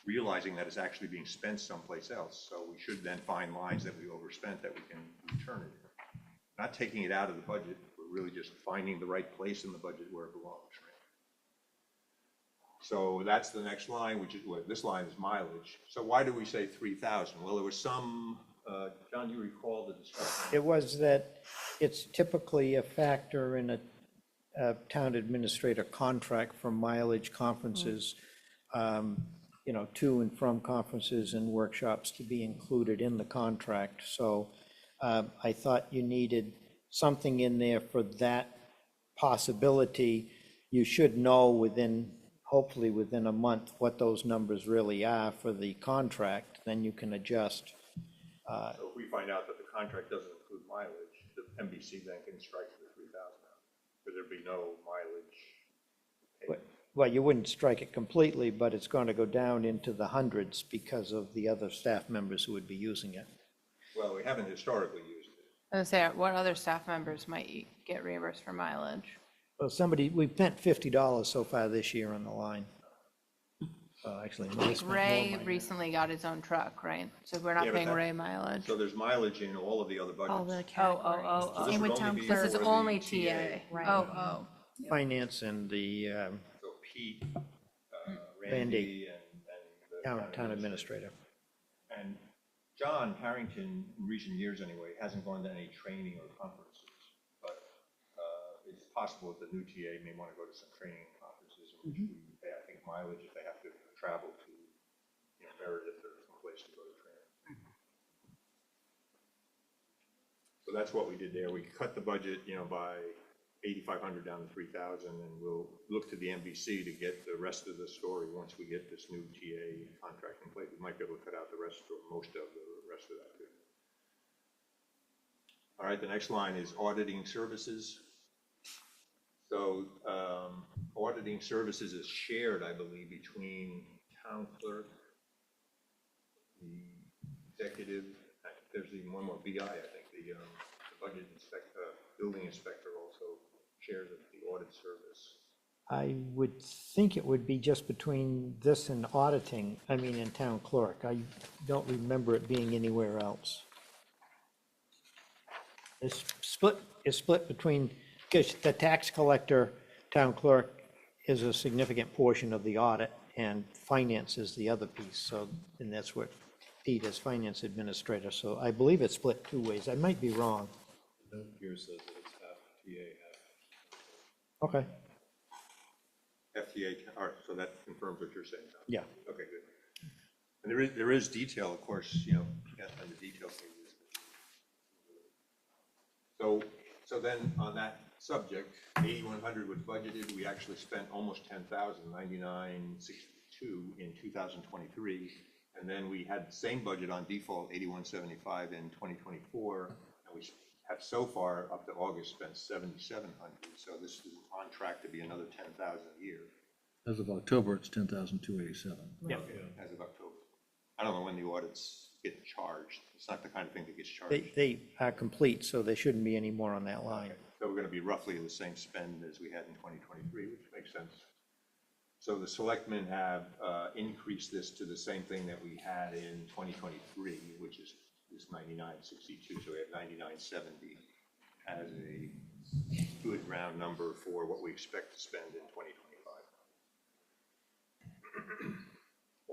realizing that it's actually being spent someplace else. So we should then find lines that we overspent that we can return it. Not taking it out of the budget, we're really just finding the right place in the budget where it belongs, right? So that's the next line, which is, well, this line is mileage. So why do we say 3,000? Well, there was some John, you recall the discussion? It was that it's typically a factor in a town administrator contract for mileage conferences, you know, to and from conferences and workshops to be included in the contract. So I thought you needed something in there for that possibility. You should know within, hopefully within a month, what those numbers really are for the contract, then you can adjust. So if we find out that the contract doesn't include mileage, the MBC then can strike the 3,000 out, because there'd be no mileage payment. Well, you wouldn't strike it completely, but it's going to go down into the hundreds because of the other staff members who would be using it. Well, we haven't historically used it. I was gonna say, what other staff members might get reimbursed for mileage? Well, we've spent $50 so far this year on the line. Actually, Ray spent more Ray money. recently got his own truck, right? So we're not Yeah, but paying that- Ray mileage. So there's mileage in all of the other All the budgets. categories. oh. This Same would with only town be clerk. This is for the only TA. TA. Right. Oh. Finance and the So Pete, Randy, Randy, and the town administrator. And John Harrington, in recent years anyway, hasn't gone to any training or conferences. But it's possible that the new TA may want to go to some training and conferences, in which we pay, I think, mileage if they have to travel to, you know, Meredith or someplace to go to training. So that's what we did there. We cut the budget, you know, by 8,500 down to 3,000, and we'll look to the NBC to get the rest of the story once we get this new TA contract in place. We might be able to cut out the rest or most of the rest of that too. All right, the next line is auditing services. So auditing services is shared, I believe, between town clerk, the executive, there's even one more BI, I think, the budget inspector, building inspector also shares the audit service. I would think it would be just between this and auditing, I mean, in town clerk. I don't remember it being anywhere else. It's split between, because the tax collector, town clerk is a significant portion of the audit, and finance is the other piece. So, and that's what Pete is finance administrator. So I believe it's split two ways. I might be wrong. The note here says that it's half TA, half. Okay. FTA, all right, so that confirms what you're saying, Tom. Yeah. Okay, good. And there is detail, of course, you know, on the detail pages. So then on that subject, 8,100 was budgeted. We actually spent almost 10,000, 99,62 in 2023. And then we had the same budget on default, 8,175 in 2024. And we have so far, up to August, spent 7,700. So this is on track to be another 10,000 a year. As of October, it's 10,287. Yeah. As of October. I don't know when the audits get charged. It's not the kind of thing that gets charged. They are complete, so there shouldn't be any more on that line. So we're going to be roughly the same spend as we had in 2023, which makes sense. So the selectmen have increased this to the same thing that we had in 2023, which is this 99.62. So we have 99.70 as a good round number for what we expect to spend in 2025.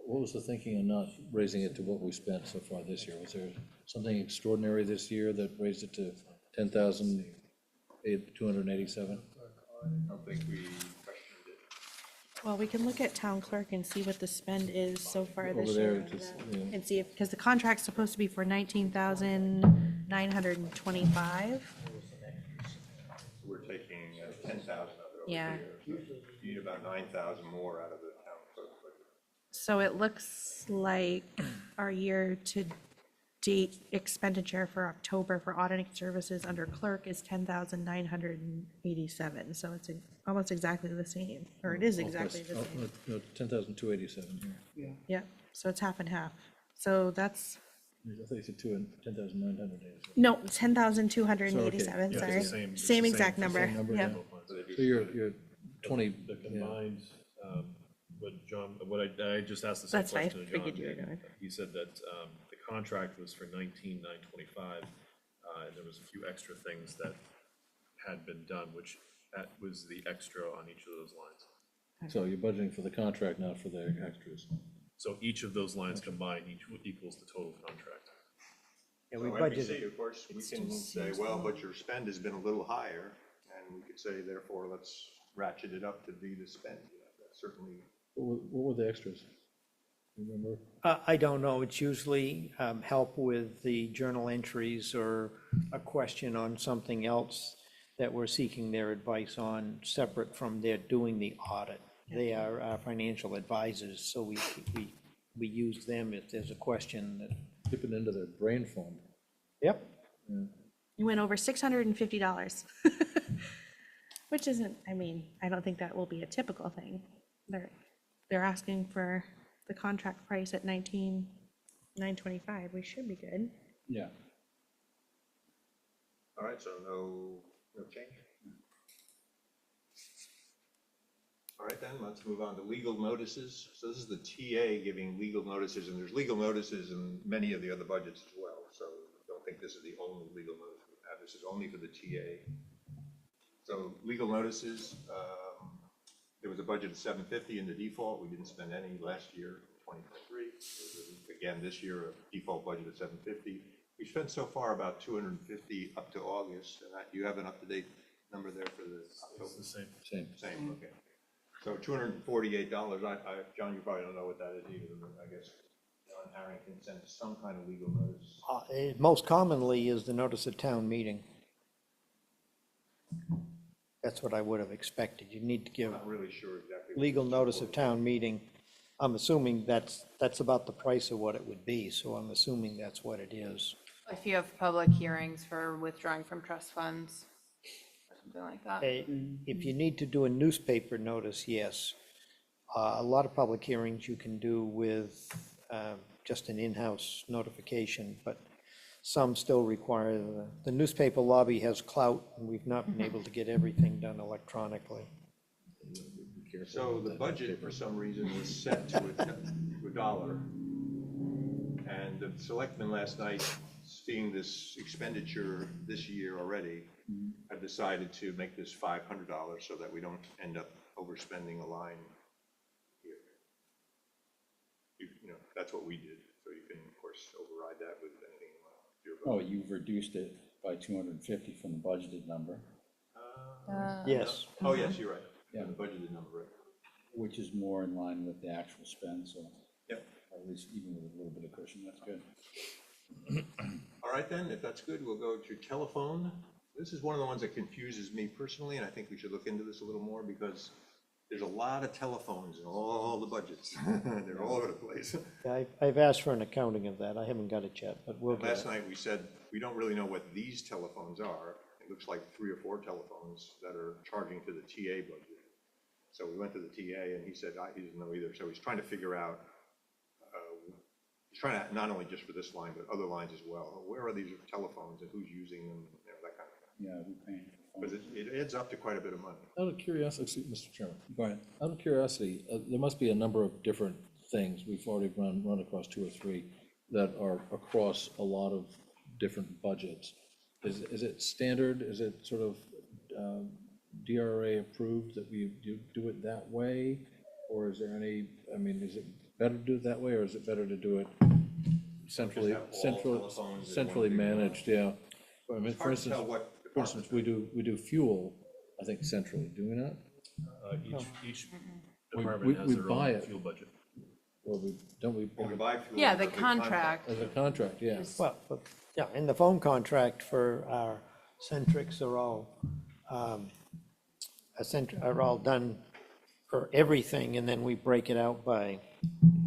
What was the thinking on not raising it to what we spent so far this year? Was there something extraordinary this year that raised it to 10,287? I don't think we questioned it. Well, we can look at town clerk and see what the spend is so far this Over there, year. just, yeah. And see if, because the contract's supposed to be for 19,925. So we're taking 10,000 of it over Yeah. here. So you need about 9,000 more out of the town clerk budget. So it looks like our year-to-date expenditure for October for auditing services under clerk is 10,987. So it's almost exactly the same, or it is exactly the same. 10,287 here. Yeah, so it's half and half. So that's, I thought you said 10,987. no, 10,287, Yeah, sorry. it's the same- Same it's the exact same- number, Same number, yeah. yeah. So you're 20, The yeah. combined, what I just asked the same That's fine. question to Figured John. you were doing. He said that the contract was for 19,925, and there was a few extra things that had been done, which that was the extra on each of those lines. So you're budgeting for the contract, not for the extras. So each of those lines combined equals the total contract. Yeah, So we NBC, budgeted, of course, we It can still say, seems well, low. but your spend has been a little higher, and we could say, therefore, let's ratchet it up to be the spend. That's certainly, What were the extras? Remember? I don't know, it's usually help with the journal entries or a question on something else that we're seeking their advice on, separate from their doing the audit. They are our financial advisors, so we use them if there's a question that, Dipping into their brain fund. yep. You went over $650, which isn't, I mean, I don't think that will be a typical thing. They're asking for the contract price at 19,925. We should be good. Yeah. all right, so no change? All right, then, let's move on to legal notices. So this is the TA giving legal notices, and there's legal notices in many of the other budgets as well. So don't think this is the only legal notice we have. This is only for the TA. So legal notices, there was a budget of $750 in the default. We didn't spend any last year, 2023. Again, this year, a default budget of $750. We spent so far about $250 up to August. And do you have an up-to-date number there for the October? It's the same. Same, okay. So $248, John, you probably don't know what that is either, but I guess John Harrington sent some kind of legal notice. Most commonly is the notice of town meeting. That's what I would have expected. You need to I'm give not really sure exactly. legal notice of town meeting. I'm assuming that's about the price of what it would be, so I'm assuming that's what it is. If you have public hearings for withdrawing from trust funds, or something like that. If you need to do a newspaper notice, yes. A lot of public hearings you can do with just an in-house notification, but some still require, the newspaper lobby has clout, and we've not been able to get everything done electronically. So the budget, for some reason, was set to a dollar. And the selectmen last night, seeing this expenditure this year already, have decided to make this $500 so that we don't end up overspending a line here. You know, that's what we did. So you can, of course, override that with anything you want. Your vote. Oh, you've reduced it by 250 from the budgeted number, Yes. Oh, yes, you're right. Yeah. The budgeted number, right? which is more in line with the actual spend, so Yep. at least even with a little bit of cushion, that's good. All right, then, if that's good, we'll go to telephone. This is one of the ones that confuses me personally, and I think we should look into this a little more because there's a lot of telephones in all the budgets. They're all over the place. I've asked for an accounting of that. I haven't got it yet, but we'll get Last it. night, we said, we don't really know what these telephones are. It looks like 3 or 4 telephones that are charging to the TA budget. So we went to the TA, and he said he doesn't know either. So he's trying to figure out, he's trying to, not only just for this line, but other lines as well. Where are these telephones and who's using them, you know, that kind of thing. Yeah, we're paying for Because phones. it adds up to quite a bit of money. Out of curiosity, Mr. Chairman, Go ahead. out of curiosity, there must be a number of different things. We've already run across 2 or 3 that are across a lot of different budgets. Is it standard? Is it sort of DRA approved that we do it that way? Or is there any, I mean, is it better to do it that way, or is it better to do it centrally, have all telephones in centrally one big line. managed, yeah? I mean, It's for hard to instance, tell what for instance, we do fuel, I think centrally, do we not? Each We department has their buy own it. fuel budget. Or don't we, When we buy fuel. Yeah, it's the a big contract. as a contract, yeah. Well, yeah, in the phone contract for our Centrics are all, are all done for everything, and then we break it out by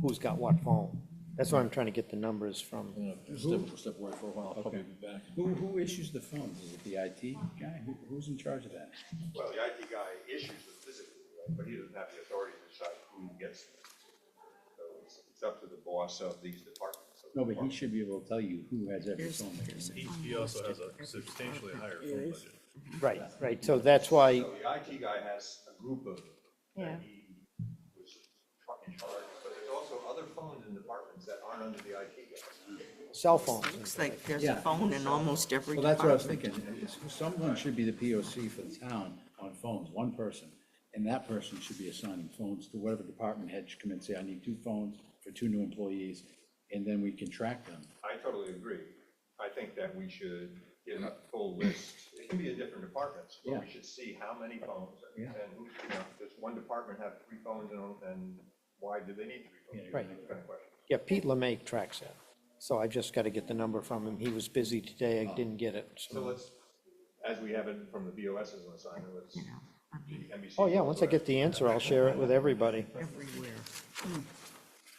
who's got what phone. That's why I'm trying to get the numbers from. Step away for a while, I'll probably be back. Who issues the phones? Is it the IT guy? Who's in charge of that? Well, the IT guy issues them physically, right, but he doesn't have the authority to decide who gets them. So it's up to the boss of these departments. No, but he should be able to tell you who has every phone. He also has a substantially higher phone budget. Right, so that's why, So the IT guy has a group of, that he was in charge, but there's also other phones in departments that aren't under the IT guy. cell phones. Looks like there's a Yeah. phone in almost every Well, that's what I was department. thinking. Someone should be the POC for the town on phones, one person. And that person should be assigning phones to whatever department head should come in and say, I need 2 phones for 2 new employees, and then we can track them. I totally agree. I think that we should get a full list. It can be in different departments, but we should see how many phones. Yeah. And, does one department have 3 phones and why do they need 3 phones? Right. Kind of question. Yeah, Pete LeMay tracks that. So I just got to get the number from him. He was busy today. I didn't get it. So let's, as we have it from the BOS as an assignment, let's. the NBC Oh, yeah, once I get the answer, I'll share it with everybody. Everywhere.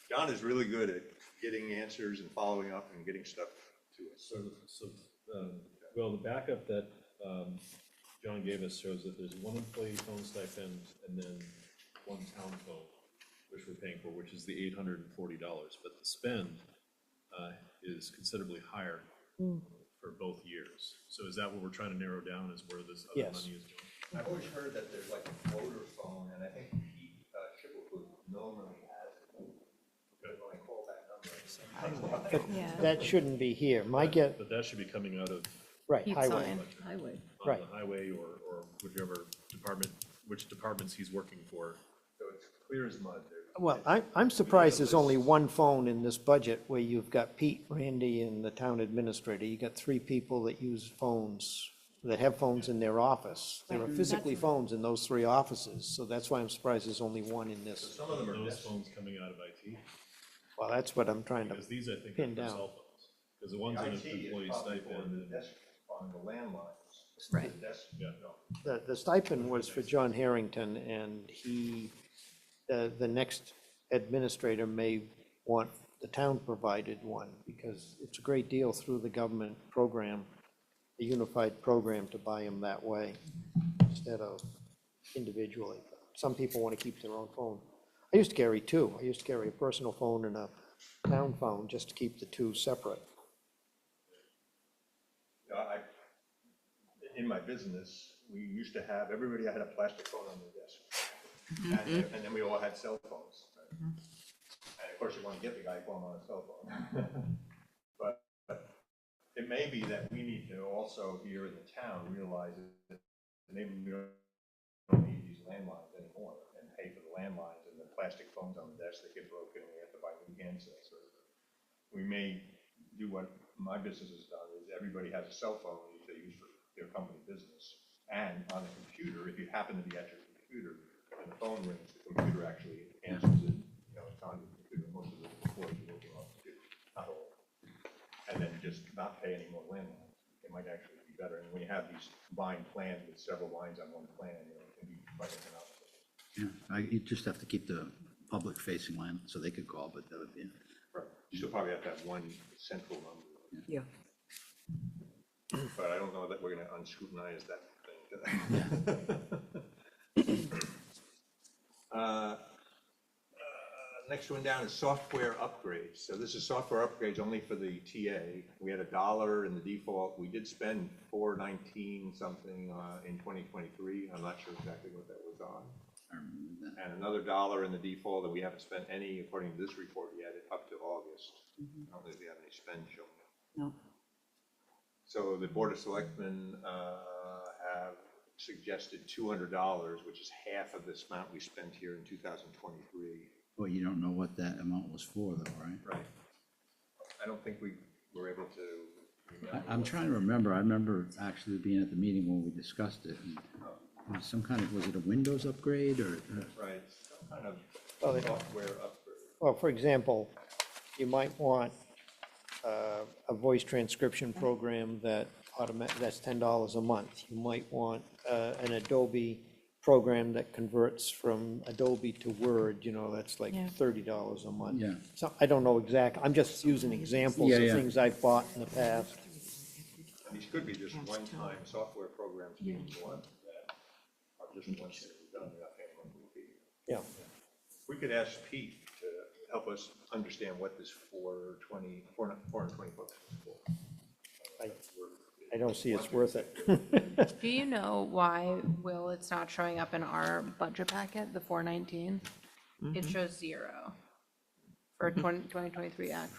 John is really good at getting answers and following up and getting stuff to us. Well, the backup that John gave us shows that there's 1 employee phone stipend and then 1 town phone, which we're paying for, which is the $840. But the spend is considerably higher for both years. So is that what we're trying to narrow down, is where this other Yes. money is going? I've always heard that there's like a floater phone, and I think Pete Chippewa normally has it. When I call that number. But that shouldn't be here. My get, But that should be coming out of right, Pete's highway. line. Highway. on Right. the highway or whichever department, which departments he's working for. So it's clear as mud. Well, I'm surprised there's only 1 phone in this budget where you've got Pete, Randy, and the town administrator. You got 3 people that use phones, that have phones in their office. There are physically phones in those 3 offices, so that's why I'm surprised there's only 1 in this. Some of them are Those desk. phones coming out of IT, Well, that's what I'm trying to, because these, I think, Pin are for down. cell phones. Because the ones The in IT is employee probably for stipend the and, desk on the landlines. Right. The desk, yeah. no. the stipend was for John Harrington, and he, the next administrator may want the town-provided one, because it's a great deal through the government program, the unified program, to buy them that way instead of individually. Some people want to keep their own phone. I used to carry 2. I used to carry a personal phone and a town phone, just to keep the 2 separate. In my business, we used to have, everybody had a plastic phone on their desk. And then we all had cell phones. Right? And of course, you want to get the guy phone on a cell phone. But it may be that we need to also, here in the town, realize that maybe we don't need these landlines anymore and pay for the landlines and the plastic phones on the desk that get broken and we have to buy new handsets. Or we may do what my business has done, is everybody has a cell phone they use for their company business. And on the computer, if you happen to be at your computer and the phone rings, the computer actually answers it. It's on your computer. Most of the employees are working on the computer, not all. And then just not pay any more landlines. It might actually be better. And when you have these combined plans with several lines on one plan, it can be quite economical. Yeah, you just have to keep the public-facing line, so they could call, but that would be. Right. You still probably have to have one central number. Yeah. But I don't know that we're gonna unscrutinize that thing. Next one down is software upgrades. So this is software upgrades only for the TA. We had $1 in the default. We did spend $419 something in 2023. I'm not sure exactly what that was on. I remember that. And another $1 in the default, and we haven't spent any, according to this report yet, up to August. I don't think we have any spend showing. No. So the Board of Selectmen have suggested $200, which is half of this amount we spent here in 2023. Well, you don't know what that amount was for, though, right? Right. I don't think we were able to remember. I'm trying to remember. I remember actually being at the meeting when we discussed it. And it was some kind of, was it a Windows upgrade or? Right, some kind of Well, they- software upgrade. Well, for example, you might want a voice transcription program that that's $10 a month. You might want an Adobe program that converts from Adobe to Word, that's like Yeah. $30 a month. Yeah. So I don't know exactly, I'm just using examples Yeah, of yeah. things I've bought in the past. And these could be just one-time software programs being bought that are just once they're done, without paying monthly fee. Yeah. We could ask Pete to help us understand what this $420 is for. I don't see it's worth it. Do you know why, Will, it's not showing up in our budget packet, the 419? It shows 0 for 2023 actual.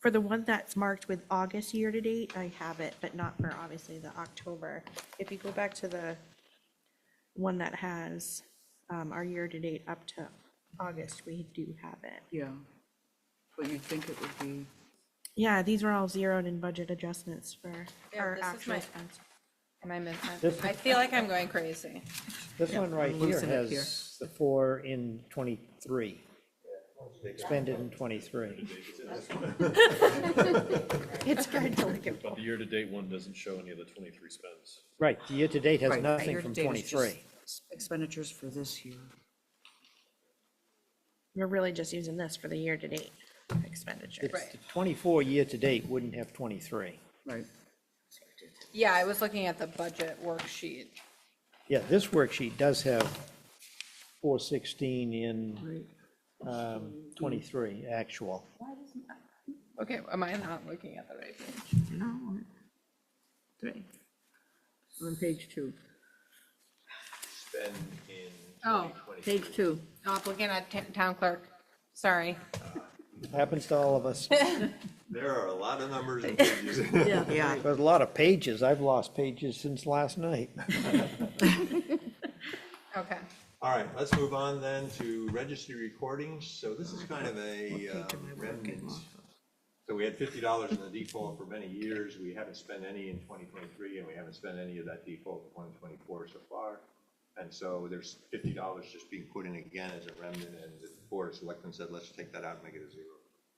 For the one that's marked with August year-to-date, I have it, but not for obviously the October. If you go back to the one that has our year-to-date up to August, we do have it. Yeah. But you'd think it would be, Yeah, these were all zeroed in budget adjustments for our this is actual my- expense. Am I missing? This- I feel like I'm going crazy. This one right I'm here losing it here. has the 4 in 23. Expended in 23. It's hard to look at. But the year-to-date one doesn't show any of the 23 spends. Right, the year-to-date has Right, nothing year to from date is just 23. Expenditures for this year. We're really just using this for the year-to-date expenditures. Right. The 24 year-to-date wouldn't have 23. Right. Yeah, I was looking at the budget worksheet. Yeah, this worksheet does have 416 in 23 actual. Okay, am I not looking at the right page? No. 3. On page 2. Spend in Oh, 2023. Page 2. Oh, I'm looking at town clerk. Sorry. Happens to all of us. There are a lot of numbers and pages. Yeah. Yeah, There's a lot of pages. I've lost pages since last night. Okay. All right, let's move on then to registry recordings. So this is kind of a remnant. So we had $50 in the default for many years. We haven't spent any in 2023, and we haven't spent any of that default in 2024 so far. And so there's $50 just being put in again as a remnant, and the Board of Selectmen said, let's take that out and make it a zero.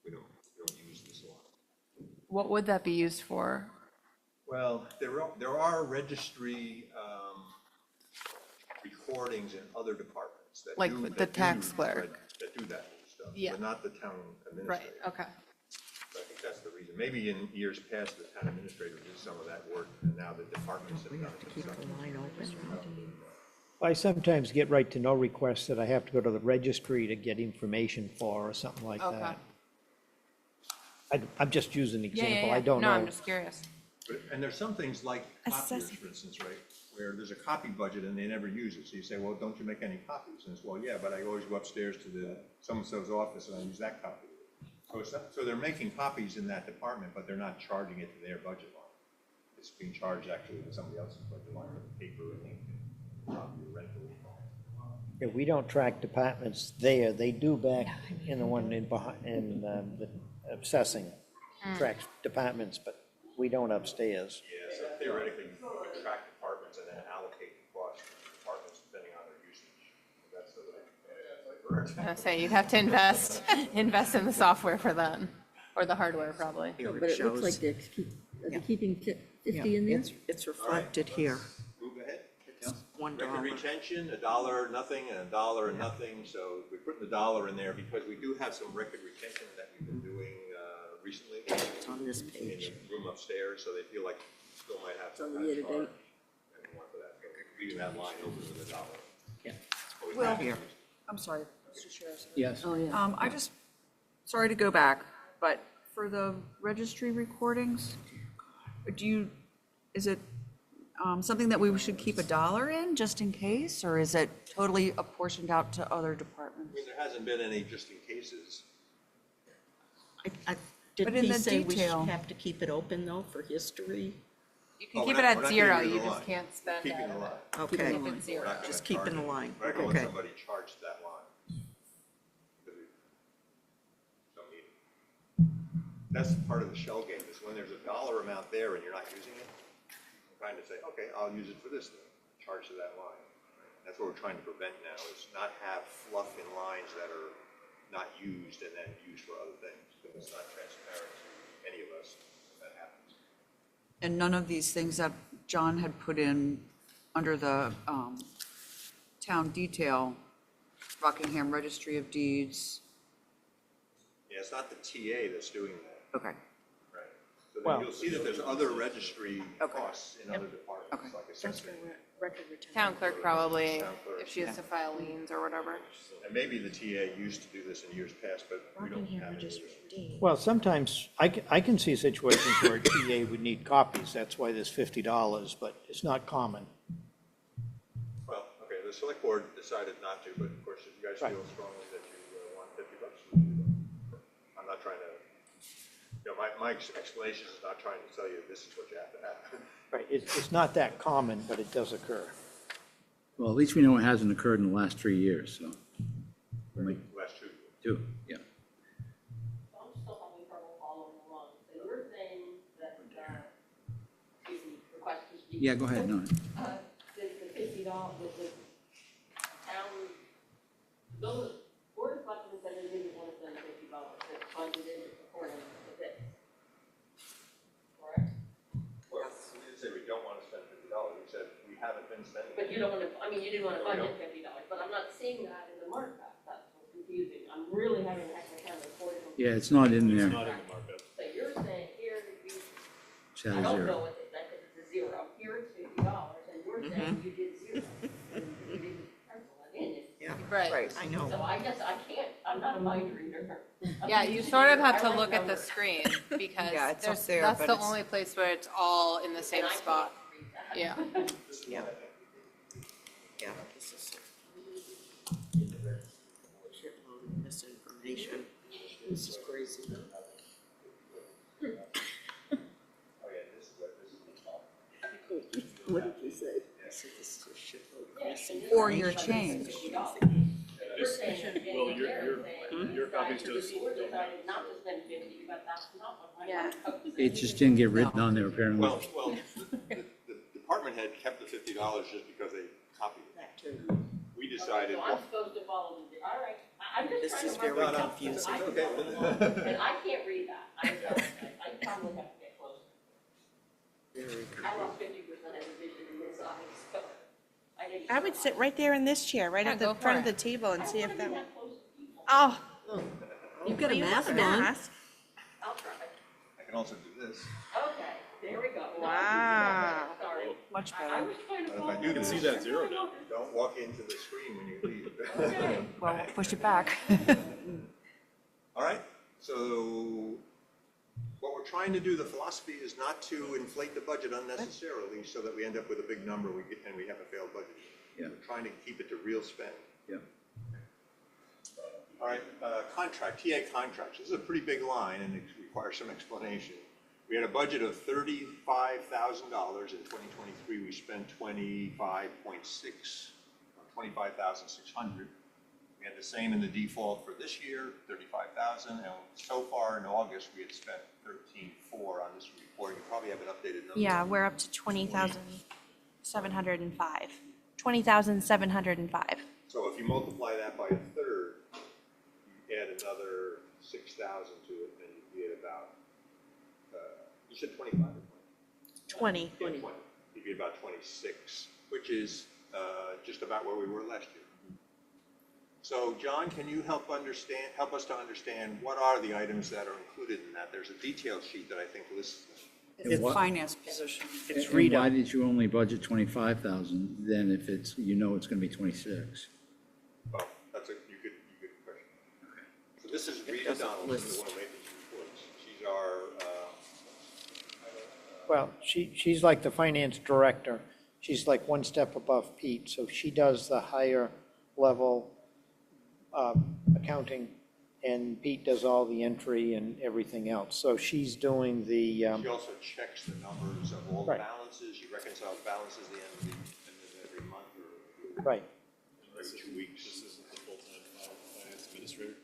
We don't use this a lot. What would that be used for? Well, there are registry recordings in other departments that Like do. with that the do tax clerk. That do that stuff, Yeah. but not the town Right, administrator. okay. So I think that's the reason. Maybe in years past, the town administrator did some of that work, and now the departments have done it. Keep the line open. I sometimes get right-to-know requests that I have to go to the registry to get information for or something like Okay. that. I'm just using an Yeah, example. yeah, I yeah. don't No, I'm know. just curious. And there's some things like copiers, Assessing. for instance, right, where there's a copy budget and they never use it. So you say, well, don't you make any copies? And it's, well, yeah, but I always go upstairs to the so-and-so's office and I use that copy. So they're making copies in that department, but they're not charging it to their budget line. It's being charged actually to somebody else's budget line for the paper and ink and rental. Yeah, we don't track departments there. They do back in the one in behind, in the assessing tracks departments, but we don't upstairs. Yeah, so theoretically, you can track departments and then allocate the cost to the departments depending on their usage. That's the way. I was gonna say, you'd have to invest in the software for that, or the hardware probably. here But it it looks shows. like they're keeping Yeah, 50 in there? it's reflected here. Move ahead. $1. Record retention, $1, nothing, and $1 and nothing. So we put the $1 in there because we do have some record retention that we've been doing recently It's on this in page. the room upstairs, so they feel like still might have It's on some the kind of year-to-date. charge. And more for that. So leaving that line open with $1. Yeah. But we Well, haven't here. used it. I'm sorry, Mr. Chair. Yes. Oh, yeah. I just, sorry to go back, but for the registry recordings, is it something that we should keep $1 in just in case? Or is it totally apportioned out to other I departments? mean, there hasn't been any just in cases. Did But in he the say we should detail- have to keep it open, though, for history? You can Oh, keep we're it not- at we're not 0, keeping it you in just line. can't spend Keeping out the of line. it. Okay, If it's We're 0. not gonna just keeping charge the it. line. We're not gonna let Okay. somebody charge that line. Don't need it. That's part of the shell game, is when there's $1 amount there and you're not using it, I'm trying to say, okay, I'll use it for this then, charge to that line. That's what we're trying to prevent now, is not have fluff in lines that are not used and then used for other things, because it's not transparent to any of us when that happens. And none of these things that John had put in under the town detail, Rockingham Registry of Deeds, Yeah, it's not the TA that's doing that, okay, right? So Well- then you'll see that there's other registry Okay. costs in other departments, Okay. like assessment. Record retention. Town clerk probably, Town clerk. if she has to file liens or whatever. And maybe the TA used to do this in years past, but we don't Rockingham have it. Registry of Deeds. Well, sometimes I can see situations where a TA would need copies. That's why there's $50, but it's not common. Well, okay, the select board decided not to, but of course, if you guys Right. feel strongly that you want $50, I'm not trying to, my explanation is not trying to tell you this is what you have to have. Right, it's not that common, but it does occur. Well, at least we know it hasn't occurred in the last 3 years, so. Last two. Two, yeah. Yeah, go ahead, no. The $50, the town, those board of selectmen said they didn't want to spend $50, that budgeted according to this. Correct? Well, we didn't say we don't want to spend $50, we said we haven't been spending. But you don't want to, I mean, you didn't want to budget $50, but I'm not seeing that in the markup, that's what's confusing. I'm really having a heck of a time recording. Yeah, it's not in there. It's not in the markup. So you're saying here, you, It's at I a don't zero. know what it's a zero, here it's $50, and you're saying you did zero. And you didn't pencil it in. Right. I know. So I guess I can't, I'm not a mind reader. Yeah, you sort of have to look at the screen because Yeah, it's up there's, there, that's but the it's- only place where it's all in the same spot. Yeah. Yeah. Yeah, this is shitload of misinformation. This is crazy. Oh, yeah, this is what this is. What did you say? I said this is a shitload of misinformation. Or your change. You're saying you're getting Well, there, your copies the just board don't have. decided not to spend 50, but that's not what my Yeah. markup says. It just didn't get written on there apparently. Well, the department head kept the $50 just because they copied it. We decided. So I'm supposed to follow the, all right, I'm This just is trying to very mark it up, confusing. because I can follow along, and I can't read that, I probably have to get closer. Very I lost 50% of the vision in this eye, so I didn't. I would sit right there in this chair, right Yeah, at the go for front of it. the table and see if that. That close to people. Oh. You've got a you have mask a on. mask. I'll try. I can also do this. Okay, there we go. No, Wow. Sorry. Much I better. was trying to But if follow. I do can see this, that zero now. don't walk into the screen when you leave. Okay. Well, push it back. All right, so what we're trying to do, the philosophy is not to inflate the budget unnecessarily so that we end up with a big number and we have a failed budget. Yeah. We're trying to keep it to real spend. Yeah. All right, contract, TA contracts. This is a pretty big line and it requires some explanation. We had a budget of $35,000 in 2023. We spent 25.6, or 25,600. We had the same in the default for this year, 35,000, and so far in August, we had spent 13.4 on this report. You probably have an updated number. Yeah, we're up to 20,705. 20,705. So if you multiply that by a third, you add another 6,000 to it, and you get about, you said 25 or 20. 20? Yeah, 20. You'd be about 26, which is just about where we were last year. So, John, can you help us to understand what are the items that are included in that? There's a detail sheet that I think lists them. It's what- finance position. It's And Rita. why did you only budget 25,000 then if it's, you know it's gonna be 26? Well, that's a good question. So this is Rita doesn't Donaldson, list. the one who made these reports. She's our, Well, she's like the finance director. She's like one step above Pete, so she does the higher level accounting, and Pete does all the entry and everything else. So she's doing the, she also checks the numbers of all the Right. balances. She reconciles balances at the end of every month or right. every 2 weeks. This isn't the full-time finance administrator?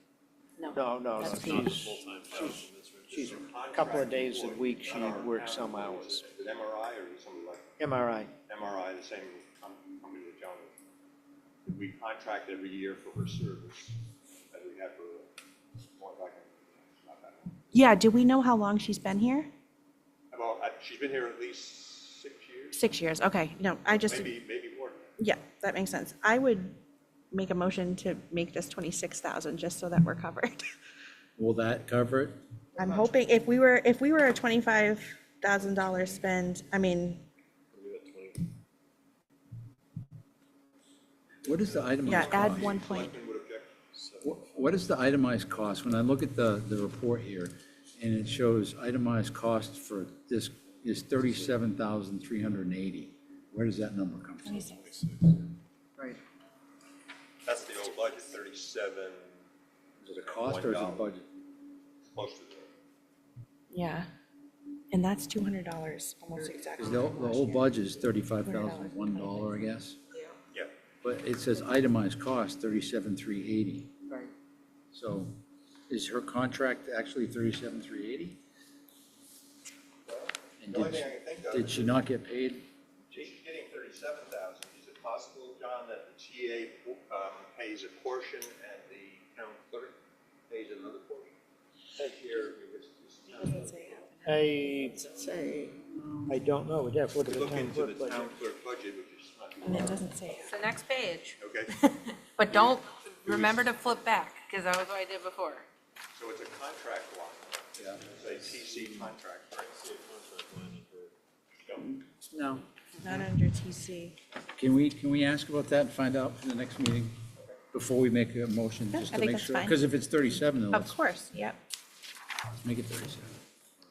No, That's Not the she's, full-time finance administrator. she's a couple of days a week, she works some hours. Is it MRI or is it something like MRI. MRI, the same company that John was? We contract every year for her service, as we have for more like, not that long. Yeah, do we know how long she's been here? About, she's been here at least 6 years, 6 years, okay. No, I just, maybe more than that. yeah, that makes sense. I would make a motion to make this 26,000, just so that we're covered. Will that cover it? I'm hoping, if we were a $25,000 spend, I mean, We got 20. What is the itemized yeah, cost? add 1 point. Selectmen would object. What is the itemized cost? When I look at the report here, and it shows itemized cost for this is 37,380. Where does that number come from? Right. That's the old budget, 37. Is it a cost or is it a budget? Close to that. Yeah, and that's $200, almost exactly. Because the whole budget is $35,001, I guess. Yeah. But it says itemized cost, 37,380. Right. So is her contract actually 37,380? And The only thing I can think of did she not get paid 37,000, is it possible, John, that the TA pays a portion and the town clerk pays another portion? Says here, I don't know, we'd have to look at the look town into the clerk budget. town clerk budget, which is not And it doesn't say. It's the next page. okay. But don't, remember to flip back, because that was what I did before. So it's a contract line. Yeah. It's a TC contract, right? No. Not under TC. Can we ask about that and find out for the next meeting? Before we make a motion, Yeah, just I to think make that's sure? fine. Because if it's 37, then Of let's course, yep. make it 37.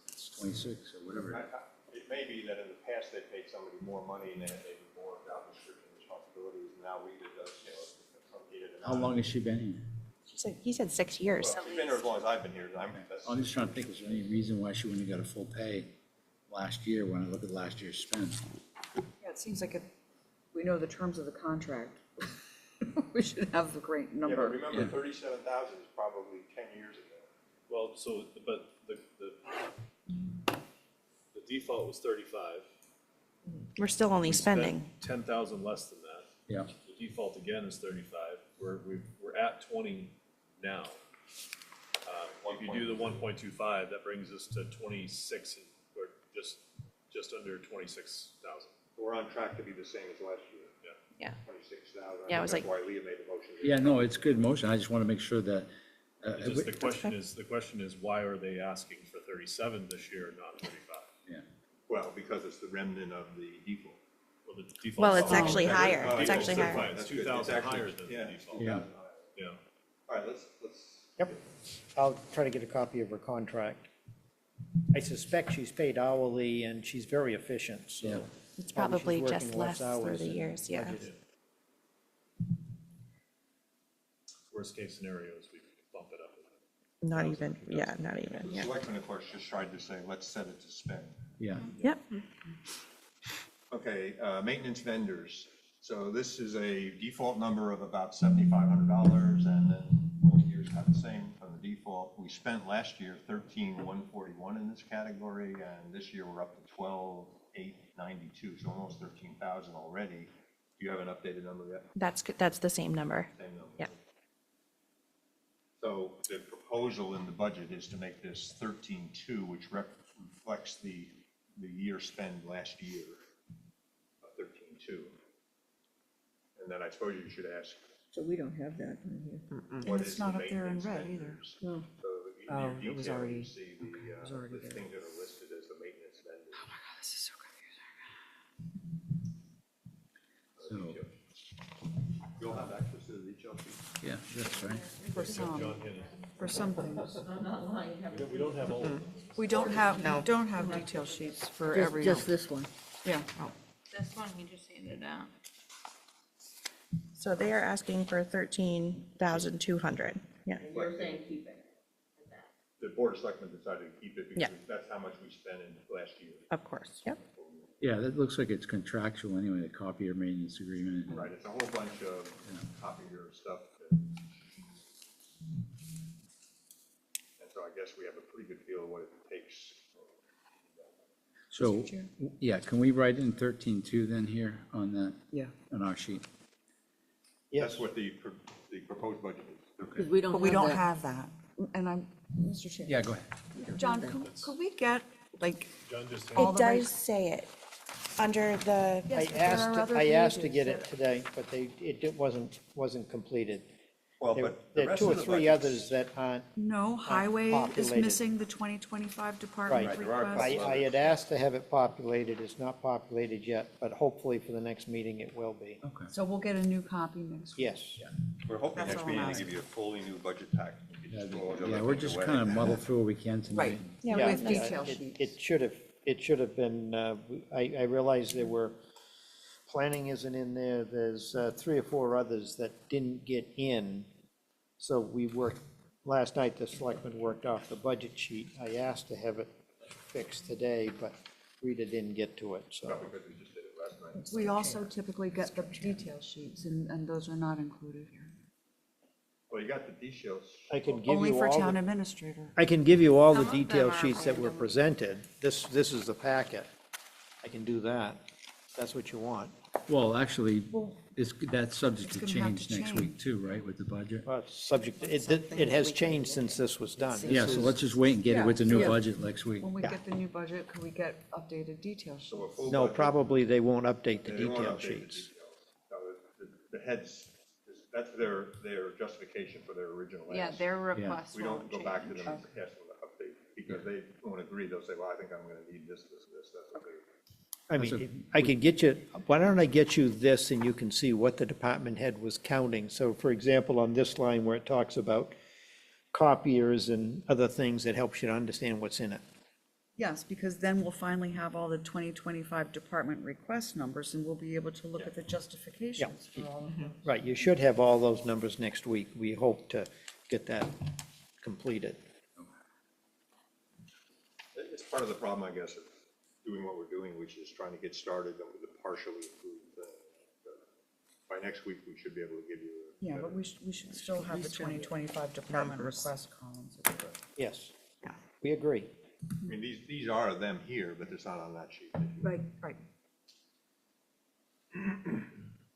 It's 26 or whatever. It may be that in the past they paid somebody more money and they had maybe more job description responsibilities, and now Rita does, a truncated amount. How long has she been here? He said 6 years. Well, she's been here as long as I've been here, I'm just trying to think, is there any reason why she wouldn't have got a full pay last year when I look at last year's spend? Yeah, it seems like we know the terms of the contract. We should have the great Yeah, but number. remember, 37,000 is probably 10 years ago. Well, so, but the default was 35. We're still only We spent spending. 10,000 less than that. Yeah. The default again is 35. We're at 20 now. If you do the 1.25, that brings us to 26, or just under 26,000. We're on track to be the same as last year, Yeah. 26,000. Yeah, it was That's like- why Leah made the motion. Yeah, no, it's good motion. I just want to make sure that, It's just the question is, why are they asking for 37 this year, not 35? yeah. Well, because it's the remnant of the default. Well, the default. Well, it's actually higher. Oh, It's yeah, actually still higher. fine. It's That's good. 2,000 actually- higher than the yeah, default. Yeah. Yeah. All right, let's. Yep, I'll try to get a copy of her contract. I suspect she's paid hourly and she's very efficient, Yeah. so. It's she's probably working just less through hours the than years, yeah. budgeted. Worst case scenario is we bump it up. Not even, not even, The yeah. selectmen, of course, just tried to say, let's set it to spend. Yeah. Yep, Okay, maintenance vendors. So this is a default number of about $7,500, and then most years have the same from the default. We spent last year $13,141 in this category, and this year we're up to $12,892, so almost $13,000 already. Do you have an updated number yet? that's the same number. Same number. Yep. So the proposal in the budget is to make this 13,2, which reflects the year spent last year of 13,2. And then I suppose you should ask, So we don't have that in here. what it's is not the up there in maintenance red either. vendors? No. So in Oh, your it was detail, already- you see it was already the there. things that are listed as the maintenance vendors. Oh my God, this is so confusing. So, You'll have access to the detail sheet? yeah, that's right. For some, for some things. We don't have all of them. We don't have detail sheets for every. Just this one. Yeah. This one, he just handed out. So they are asking for 13,200, yeah. You're saying keep it at that. The board of selectmen decided to keep it Yeah. because that's how much we spent in last year. Of course, yep. Yeah, that looks like it's contractual anyway, the copier maintenance agreement. Right, it's a whole bunch of copier stuff. And so I guess we have a pretty good feel of what it takes. So, yeah, can we write in 13.2 then here on that, Yeah. on our sheet? That's what the proposed budget is. Because we don't But have we don't that. have that. And I'm, Mr. Chair. Yeah, go ahead. John, could we get, like, John just All It the right- does say it under the, Yes, but there are other I asked to pages get it that- today, but it wasn't completed. Well, There but the there are rest two or of the three budgets- others that aren't, no, highway is populated. missing the 2025 department Right. There are a request? couple I had asked to have it populated, it's not populated yet, but hopefully for the next meeting it will be. Okay. So we'll get a new copy next week. Yes. We're hoping That's next all meeting I'm to give you a fully new budget pack. You can just throw all the Yeah, other we're things just away. kind of muddle through what we can tonight. Right, Yeah, with yeah, detail It sheets. it should have been, I realized there were, planning isn't in there, there's 3 or 4 others that didn't get in. So we worked, last night the selectmen worked off the budget sheet. I asked to have it fixed today, but Rita didn't get to it, so. Because we just did it last night. We also typically get the detail sheets, and those are not included here. Well, you got the details. I can give Only you for all town the, administrator. I can give you all the Some of them detail are sheets that were random. presented. This is the packet. I can do that. That's what you want. Well, actually, that's subject to it's gonna have change to next change. week too, right, with the budget? Well, it's subject, it has changed since this was done. This Yeah, so is- let's just wait and get it with the new Yeah. budget next week. When we Yeah. get the new budget, could we get updated detail sheets? So a full No, budget- probably they won't update the They won't detail update the sheets. details. No, the heads, that's their justification for their original ask. Yeah, their request We won't don't go back to change. them and ask them to update, because they won't agree, they'll say, well, I think I'm gonna need this, that's what they. I mean, I could get you, why don't I get you this and you can see what the department head was counting? So for example, on this line where it talks about copiers and other things, it helps you to understand what's in it. Yes, because then we'll finally have all the 2025 department request numbers, and we'll be able to look at the justifications for all of them. Right, you should have all those numbers next week. We hope to get that completed. It's part of the problem, I guess, of doing what we're doing, which is trying to get started with a partially approved thing. But by next week, we should be able to give you. Yeah, but we should still have the 2025 department request columns. Yes, we agree. I mean, these are them here, but it's not on that sheet. Right, right.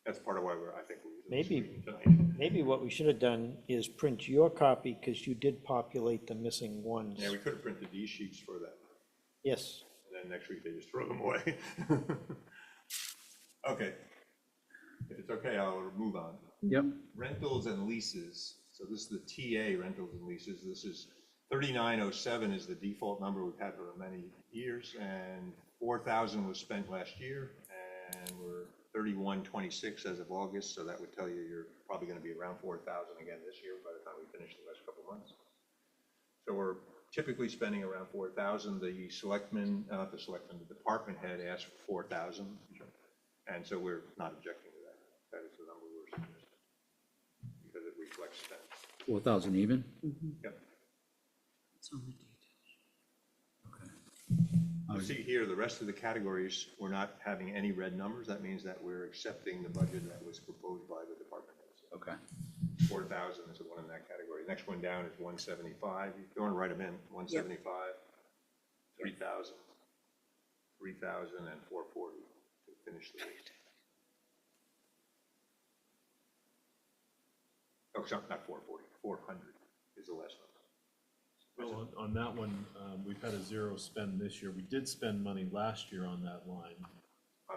That's part of why I think we're using this Maybe- meeting tonight. Maybe what we should have done is print your copy, because you did populate the missing ones. Yeah, we could have printed these sheets for them, Yes, and then next week they just throw them away. Okay. If it's okay, I'll move on. Yep, Rentals and leases, so this is the TA rentals and leases, this is 3907 is the default number we've had for many years, and 4,000 was spent last year, and we're 3126 as of August, so that would tell you you're probably gonna be around 4,000 again this year by the time we finish the last couple months. So we're typically spending around 4,000, the selectmen, not the selectmen, the department head asked for 4,000, and so we're not objecting to that. That is the number we're suggesting, because it reflects that. 4,000 even? Yep. It's on the details. You see here, the rest of the categories, we're not having any red numbers. That means that we're accepting the budget that was proposed by the department heads. Okay. 4,000 is the one in that category. Next one down is 175. If you want to write them in, 175, 3,000, 3,000, and 440 to finish the list. Oh, sorry, not 440, 400 is the last number. Well, on that one, we've had a zero spend this year. We did spend money last year on that line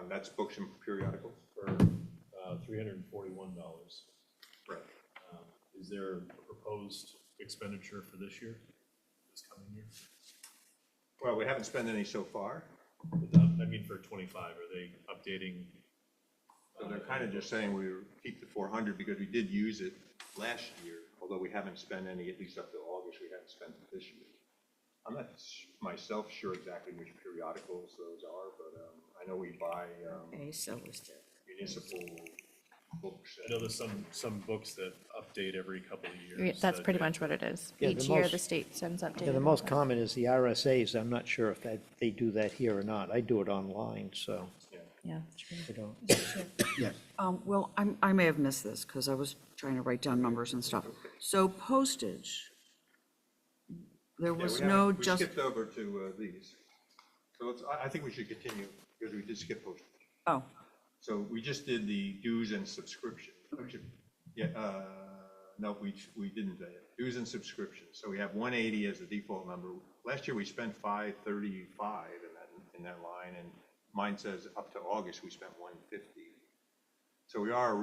That's books and periodicals. for $341. Right. Is there a proposed expenditure for this year, this coming year? Well, we haven't spent any so far. I mean, for 25, are they updating? So they're kind of just saying we keep the 400 because we did use it last year, although we haven't spent any, at least up to August, we haven't spent it this year. I'm not myself sure exactly which periodicals those are, but I know we buy Okay, so is there. municipal books. I know there's some books that update every couple of Yeah, years. that's that pretty they- much what it is. Yeah, Each the year, most- the state sends yeah, the updated. most common is the RSA's. I'm not sure if they do that here or not. I do it online, so Yeah, that's true. I don't. Yes. Well, I may have missed this because I was trying to write down numbers and stuff. So postage, there Yeah, was we no haven't- we just, skipped over to these. So I think we should continue because we did skip postage. oh, So we just did the dues and subscription. Yeah, no, we didn't do it. Dues and subscriptions. So we have 180 as the default number. Last year, we spent 535 in that line, and mine says up to August, we spent 150. So we are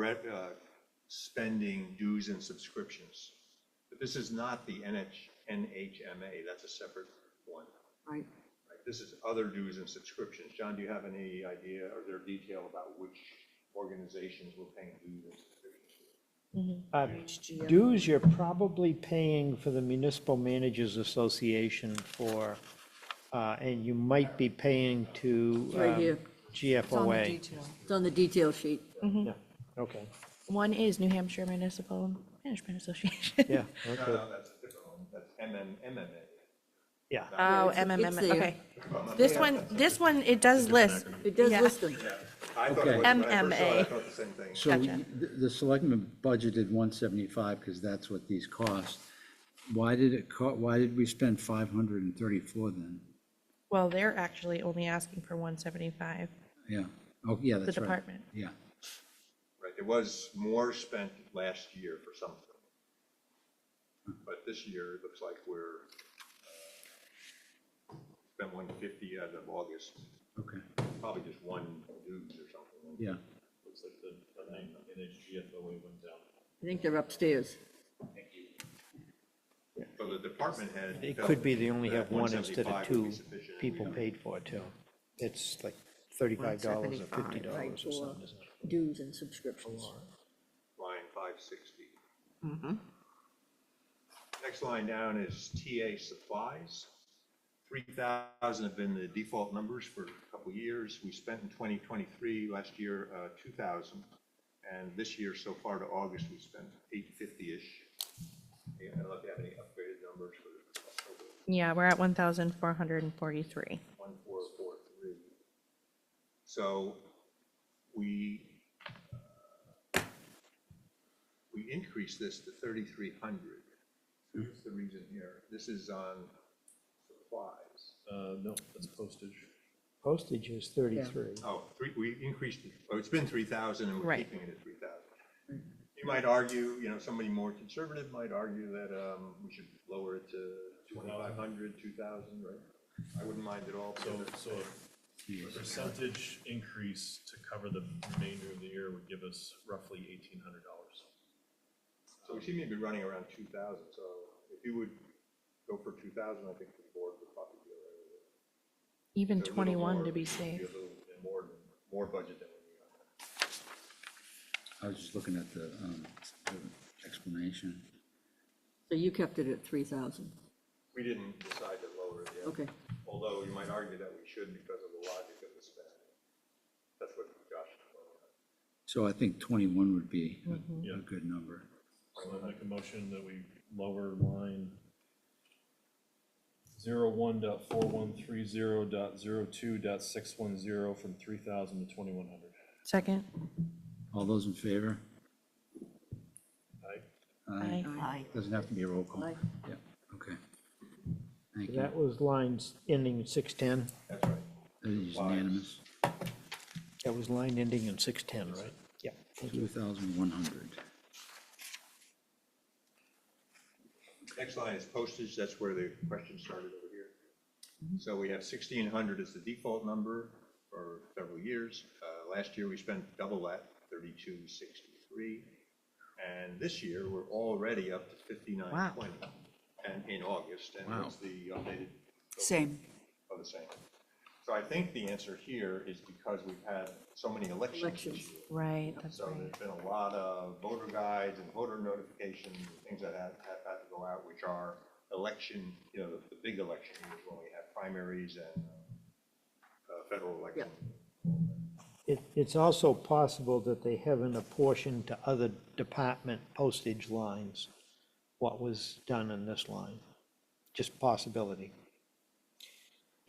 spending dues and subscriptions. But this is not the NHMA, that's a separate one. right. Right, this is other dues and subscriptions. John, do you have any idea or there detail about which organizations we're paying dues and subscriptions to? Dues, you're probably paying for the Municipal Managers Association for, and you might be paying to Right here. It's on the GFOA. detail. It's on the detail sheet. Yeah, okay, One is New Hampshire Municipal Management Association. yeah, No, okay, no, that's a different one. That's MMA. yeah. Oh, It's- it's MMM, there. okay. This one, it does list. It does Yeah. list them. I thought Okay. it was, when I first saw it, I MMA. thought the same thing. So Gotcha. the selectmen budgeted 175 because that's what these cost. Why did we spend 534 then? Well, they're actually only asking for 175. Yeah, Oh, yeah, the that's right. department. Yeah. Right, there was more spent last year for something. But this year, it looks like we're, spent 150 as of August, Okay, probably just one dues or something. yeah. Looks like the NHGFOA went down. I think they're upstairs. So the department head. It felt could be they only that have one instead of 175 would two be sufficient, and people we- paid for it too. It's like $35 or $175, right, $50 or for something, isn't it? dues and subscriptions. Line 560. Next line down is TA supplies. 3,000 have been the default numbers for a couple years. We spent in 2023, last year, 2,000. And this year, so far to August, we spent 850-ish. I don't know if you have any upgraded numbers for October. Yeah, we're at 1,443. 1443. So we increased this to 3,300. What's the reason here? This is on supplies. No, that's postage. Postage is 33. Oh, we increased it, it's been 3,000 and we're Right. keeping it at 3,000. You might argue, somebody more conservative might argue that we should lower it to 2,500, 2,000, right? I wouldn't mind at all. So a percentage increase to cover the remainder of the year would give us roughly $1,800. So we seem to be running around 2,000, so if you would go for 2,000, I think the board would probably be all right with it. Even So a little 21 more, to be it'd safe. a little bit more budget than we need. I was just looking at the explanation. So you kept it at 3,000. We didn't decide to lower it yet. Okay. Although you might argue that we should because of the logic of the spend. That's what Josh is pointing out. So I think 21 would be Yeah. a good number. So I'll make a motion that we lower line 01.4130.02.610 from 3,000 to 2,100. Second? All those in favor? Aye. Aye. Aye. Doesn't have to be a roll call. Aye. Yeah, okay. Thank you. That was lines ending in 610. That's right. That is unanimous. That was line ending in 610, right? Yeah. 2,100. Next line is postage, that's where the question started over here. So we have 1,600 as the default number for several years. Last year, we spent double that, 3,263. And this year, we're already up to 5,920. And in August, and what's the updated? Same. Oh, the same. So I think the answer here is because we've had so many elections this Elections. year. Right, that's So right. there's been a lot of voter guides and voter notifications, and things that have had to go out, which are election, the big election years when we have primaries and federal election. It's also possible that they haven't apportioned to other department postage lines what was done in this line. Just possibility.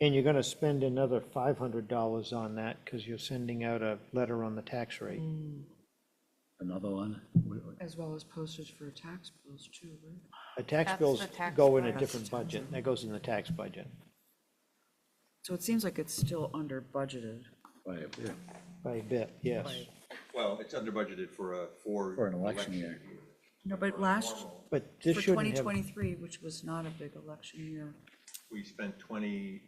And you're gonna spend another $500 on that because you're sending out a letter on the tax rate. Another one? As well as postage for tax bills too, right? The tax That's bills the tax go in a bill. different budget. That goes in the tax budget So it seems like it's still under budgeted. Right, yeah. by a bit, yes. Well, it's under budgeted for For an election year. No, but last, But for this shouldn't have, 2023, which was not a big election year, We spent $2,000.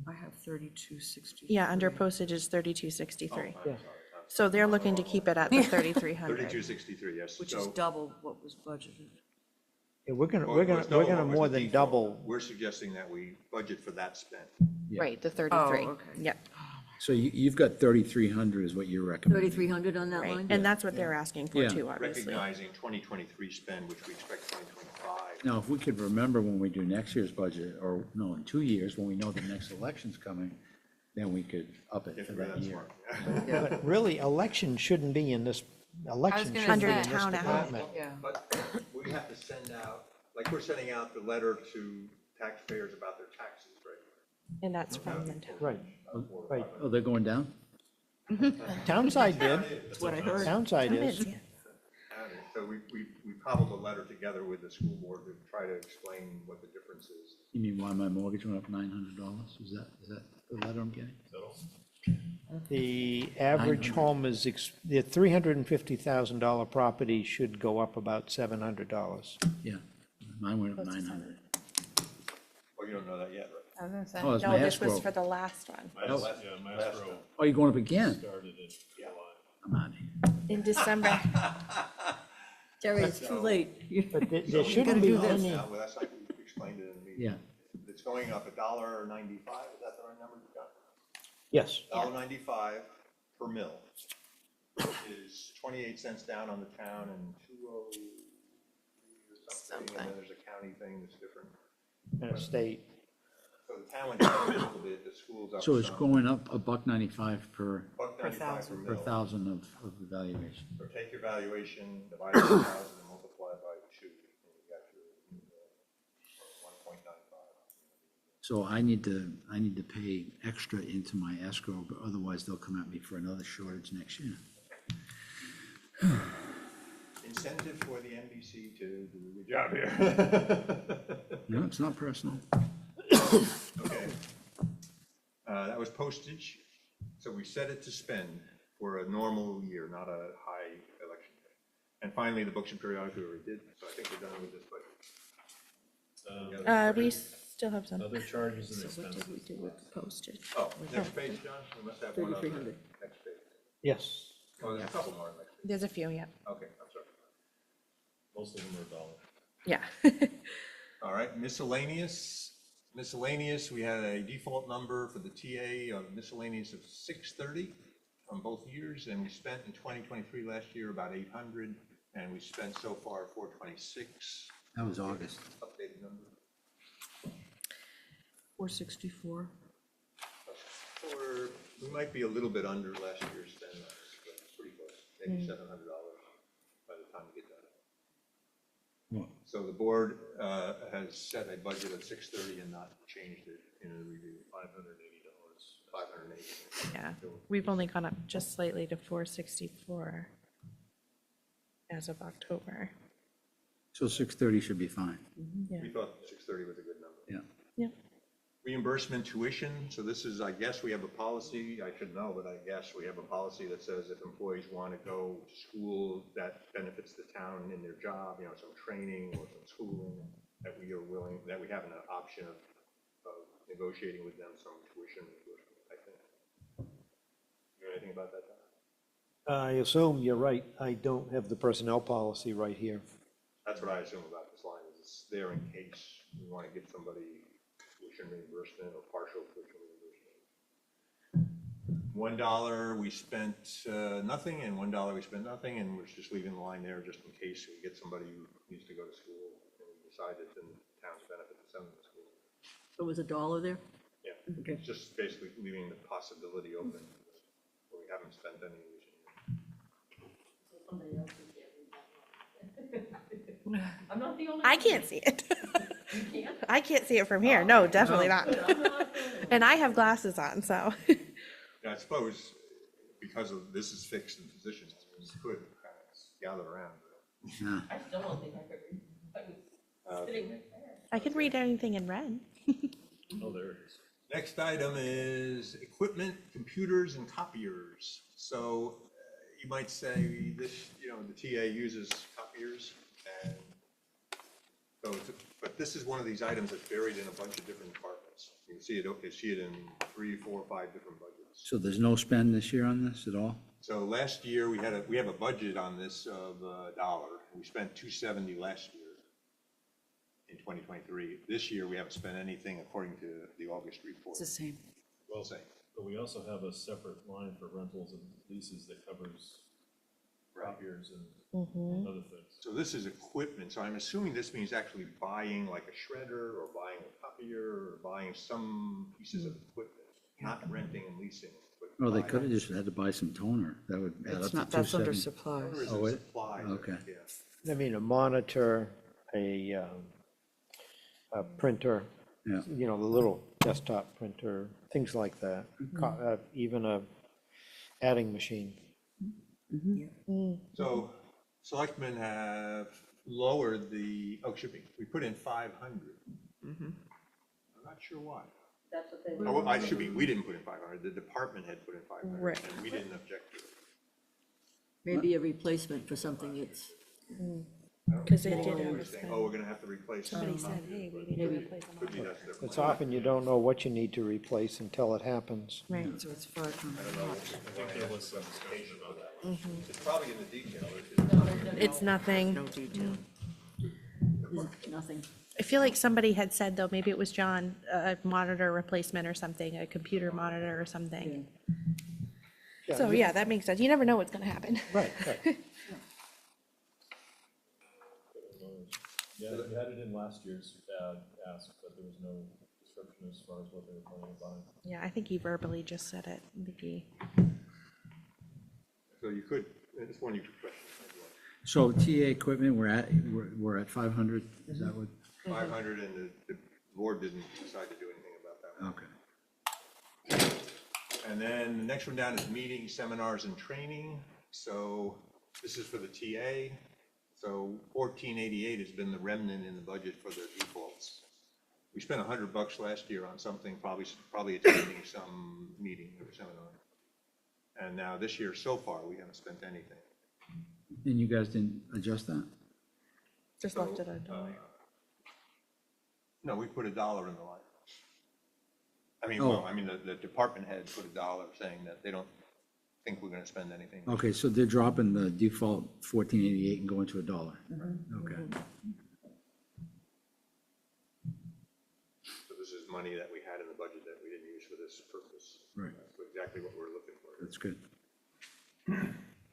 I have 3260. Yeah, under postage is 3263. Oh, Yeah. I'm sorry. So they're looking to keep it at the 3,300. 3263, yes. Which So- is double what was budgeted. yeah, we're gonna, Well, we're it gonna, was we're double gonna what was more the than default. double. We're suggesting that we budget for that spend. Right, the 33. okay. Yep, So you've got 3,300 is what you're recommending. 3,300 on that right. line? And that's what they're asking for Yeah. too, obviously. Recognizing 2023 spend, which we expect 2025. Now, if we could remember when we do next year's budget, or no, in 2 years, when we know the next election's coming, then we could up it If for we're that that year. smart. But really, election shouldn't be in this, election gonna shouldn't be say- in this Under town department. Yeah. But we have to send out, like we're sending out the letter to taxpayers about their taxes, right? And that's from the town. Right, right. Oh, they're going down? Townside did, That's what I heard. Townside is. Yeah. So we cobbled a letter together with the school board to try to explain what the difference is. You mean why my mortgage went up $900? Is that the letter I'm getting? Is that all? The average 900. home is, the $350,000 property should go up about $700. Yeah, mine went up 900. Well, you don't know that yet, right? I was gonna say. Oh, it's No, my this was escrow. for the last one, Yeah, Maestro Oh, you're going up again? started in July. I'm out of here. in December. Jerry, it's too late. But there So shouldn't gotta be do this. any, Now, well, that's like we explained it in the meeting. Yeah. It's going up $1.95, is that the right number you got? yes, $1.95 per mill is 28 cents down on the town and 203 or something, and then there's a county thing that's different. in a state. So the town went down a little bit, the school's up So it's some. going up $1.95 per $1.95 per per mill. thousand of the valuation. So take your valuation, divide it by 1,000 and multiply it by 2, and you got your 1.95. So I need to pay extra into my escrow, but otherwise they'll come at me for another shortage next year. Incentive for the NBC to do a good job here. No, it's not personal. Okay. That was postage, so we set it to spend for a normal year, not a high election year. And finally, the books and periodicals we already did, so I think we're done with this budget. We still have some. Other charges and So what did we expenses. do with postage? Oh, next page, John, we must have one other. Next page. Yes. Oh, there's a couple more on next page. There's a few, yeah. Okay, I'm sorry. Most of them are $1. Yeah. All right, miscellaneous. Miscellaneous, we had a default number for the TA of miscellaneous of 630 on both years, and we spent in 2023 last year about 800, and we spent so far 426. That was August. Updated number. 464. Or we might be a little bit under last year's spend, but pretty close, maybe $700 by the time we get done. Well, So the board has set a budget of 630 and not changed it in a review. $580. 580. Yeah. We've only gone up just slightly to 464 as of October. So 630 should be fine. Yeah. We thought 630 was a good number. Yeah. Yeah. Reimbursement tuition, so this is, I guess we have a policy, I should know, but I guess we have a policy that says if employees want to go to school that benefits the town in their job, you know, some training or some schooling, that we are willing, that we have an option of negotiating with them some tuition reimbursement, I think. You know anything about that, Don? I assume you're right. I don't have the personnel policy right here. That's what I assume about this line, is it's there in case we want to give somebody tuition reimbursement or partial tuition reimbursement. $1 we spent nothing, and $1 we spent nothing, and we're just leaving the line there just in case we get somebody who needs to go to school and we decide it's in the town's benefit to send them to school. So was $1 there? Yeah, Okay. it's just basically leaving the possibility open, but we haven't spent any this year. So somebody else can get read that one. I'm not the only. I one. can't see it. You can't? I can't see it from here. No, definitely not. I'm not the only one. And I have glasses on, so. Yeah, I suppose because of this is fixed in positions, we could kind of gather around. Yeah. I still don't think I could read. I was sitting right there. I could read anything in red. Oh, there it is. Next item is equipment, computers, and copiers. So you might say this, you know, the TA uses copiers, and so, but this is one of these items that's buried in a bunch of different departments. You can see it in 3, 4, 5 different budgets. So there's no spend this year on this at all? So last year, we have a budget on this of $1. We spent $270 last year in 2023. This year, we haven't spent anything according to the August report. It's the same. Well, say, But we also have a separate line for rentals and leases that covers copiers and other things. so this is equipment, so I'm assuming this means actually buying like a shredder or buying a copier or buying some pieces of equipment, not renting and leasing. but Oh, they buying. could have just had to buy some toner. That would add up It's to not, that's under 270. supplies. Or is Oh, it it- supplies? okay. Yeah. I mean, a monitor, a printer, Yeah. you know, the little desktop printer, things like that. Even a adding machine. So selectmen have lowered the, oh, should be, we put in 500. I'm not sure why. that's what they. Oh, I should be, we didn't put in 500, the department had put in 500, Right. and we didn't object to it. Maybe a replacement for something that's, Because they Well, did we have were a saying, spend. oh, we're gonna have to replace. Somebody some. said, hey, we need to Maybe. replace them Could be all. that's their It's plan. often you don't know what you need to replace until it happens. Right. So it's 500. There was some discussion about that. It's probably in the detail. It's- It's nothing. No detail. nothing. I feel like somebody had said, though, maybe it was John, a monitor replacement or something, a computer monitor or something. So, yeah, that makes sense. You never know what's gonna happen. Right, right. Yeah, we had it in last year's ask, but there was no description as far as what they were planning to buy. Yeah, I think he verbally just said it. I think he- So you could, it's one you could question. So TA equipment, we're at 500, is that what? 500, and the board didn't decide to do anything about that one. Okay. And then the next one down is meetings, seminars, and training. So this is for the TA. So 1488 has been the remnant in the budget for the defaults. We spent $100 last year on something, probably attending some meeting or seminar. And now this year, so far, we haven't spent anything. And you guys didn't adjust that? Just left it at $1. No, we put $1 in the line. I mean, Oh. well, I mean, the department head put $1 saying that they don't think we're gonna spend anything. Okay, so they're dropping the default 1488 and going to $1. Okay. So this is money that we had in the budget that we didn't use for this purpose. Right. That's exactly what we're looking for. That's good.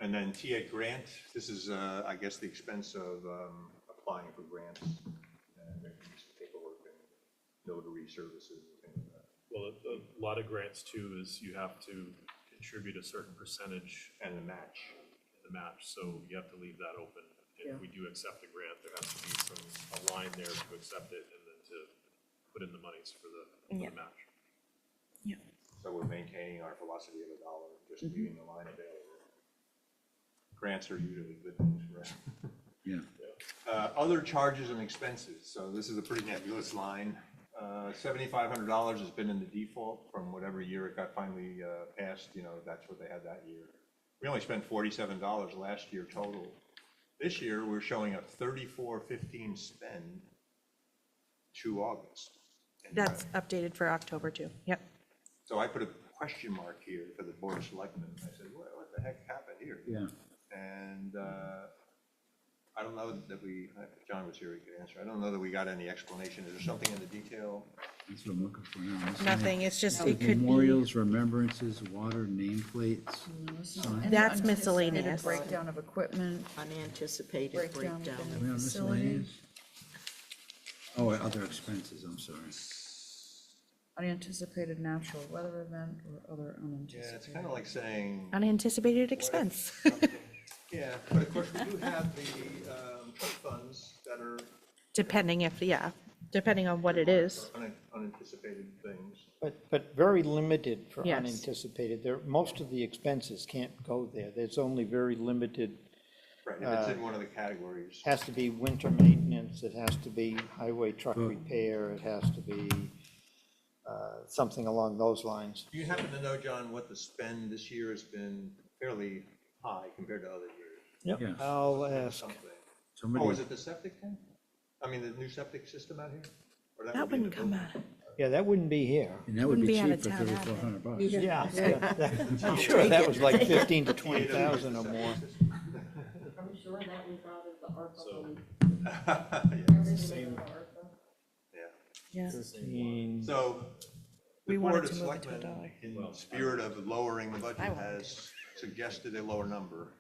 And then TA grant, this is, I guess, the expense of applying for grants and making some paperwork and notary services and things like that. Well, a lot of grants too is you have to contribute a certain percentage And the match. in the match, so you have to leave that open. Yeah. If we do accept the grant, there has to be a line there to accept it and then to put in the monies for the Yeah. match. So we're maintaining our philosophy of $1, just leaving the line available. Grants are usually good things for us. Yeah. Other charges and expenses, so this is a pretty nebulous line. $7,500 has been in the default from whatever year it got finally passed, that's what they had that year. We only spent $47 last year total. This year, we're showing a $34.15 spend to August. And, That's updated for October too. Yep. so I put a question mark here for the Board of Selectmen. I said, what the heck happened here? Yeah. And I don't know that if John was here, he could answer. I don't know that we got any explanation. Is there something in the detail? That's what I'm looking for now. Nothing. It's just, it could be, Memorials, remembrances, water, nameplates. And That's unanticipated miscellaneous. Breakdown of equipment, Unanticipated breakdown breakdown. of Do we have facility, miscellaneous? Oh, other expenses, I'm sorry. unanticipated natural weather event or other Yeah, it's unanticipated. kind of like saying. unanticipated what if expense. something- Yeah, but of course, we do have the trust funds that are Depending depending on what it is. unanticipated things. But very limited for Yes. unanticipated. Most of the expenses can't go there. There's only very limited, Right, if it's in one of the categories. has to be winter maintenance, it has to be highway truck repair, it has to be something along those lines. Do you happen to know, John, what the spend this year has been fairly high compared to other years? Yep, Yes. I'll ask. Something. Somebody- Oh, is it the septic tank? I mean, the new septic system out here? Or That would be in the wouldn't come building? out. Yeah, that wouldn't be here. And that would be Wouldn't be out cheap of for town, $3,400. Yeah, I'm sure that was like 15 to 20,000 or more. I'm sure that was out of the ARPA So- money. Yeah. Everything was out of ARPA. Yeah. 13. So, We the wanted Board of to move it to Selectmen, $1. in spirit of lowering the budget, I want has suggested a lower number,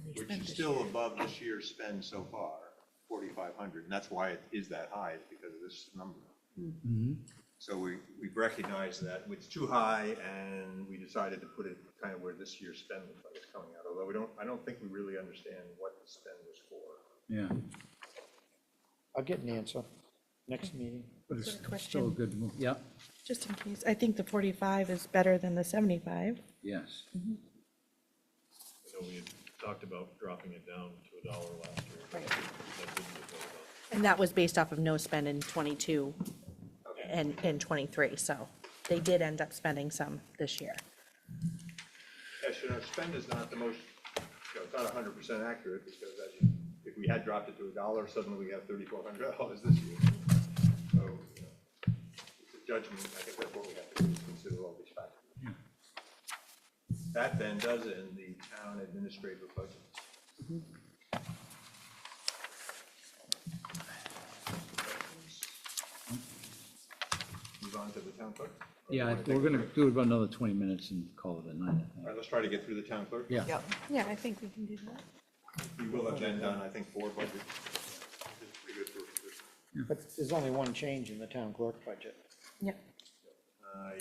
which spent is this still above this year's spend so far, 4,500, and that's why it is that high, is because of this number. So we've recognized that it's too high, and we decided to put it kind of where this year's spend looks like it's coming out, although I don't think we really understand what the spend was for. Yeah, I'll get an answer next meeting. but it's Quick still a question. good move. Yeah, Just in case. I think the 45 is better than the 75. yes. I know we had talked about dropping it down to $1 last year. Right. That didn't get voted on. And that was based off of no spend in '22 and in '23, so. they did end up spending some this year. Yes, spend is not the most, it's not 100% accurate, because if we had dropped it to $1, suddenly we have $3,400 this year. So, it's a judgment. I think that's what we have to do, is consider all these factors. That then does end the town administrative budget. Move on to the town clerk? Or Yeah, you wanna take we're a gonna break? do about another 20 minutes and call it a night, I All think. right, let's try to get through the town clerk. Yeah. Yep. Yeah, I think we can do that. We will have then done, I think, 4 budgets. It's pretty good for. But there's only one change in the town clerk budget. Yeah.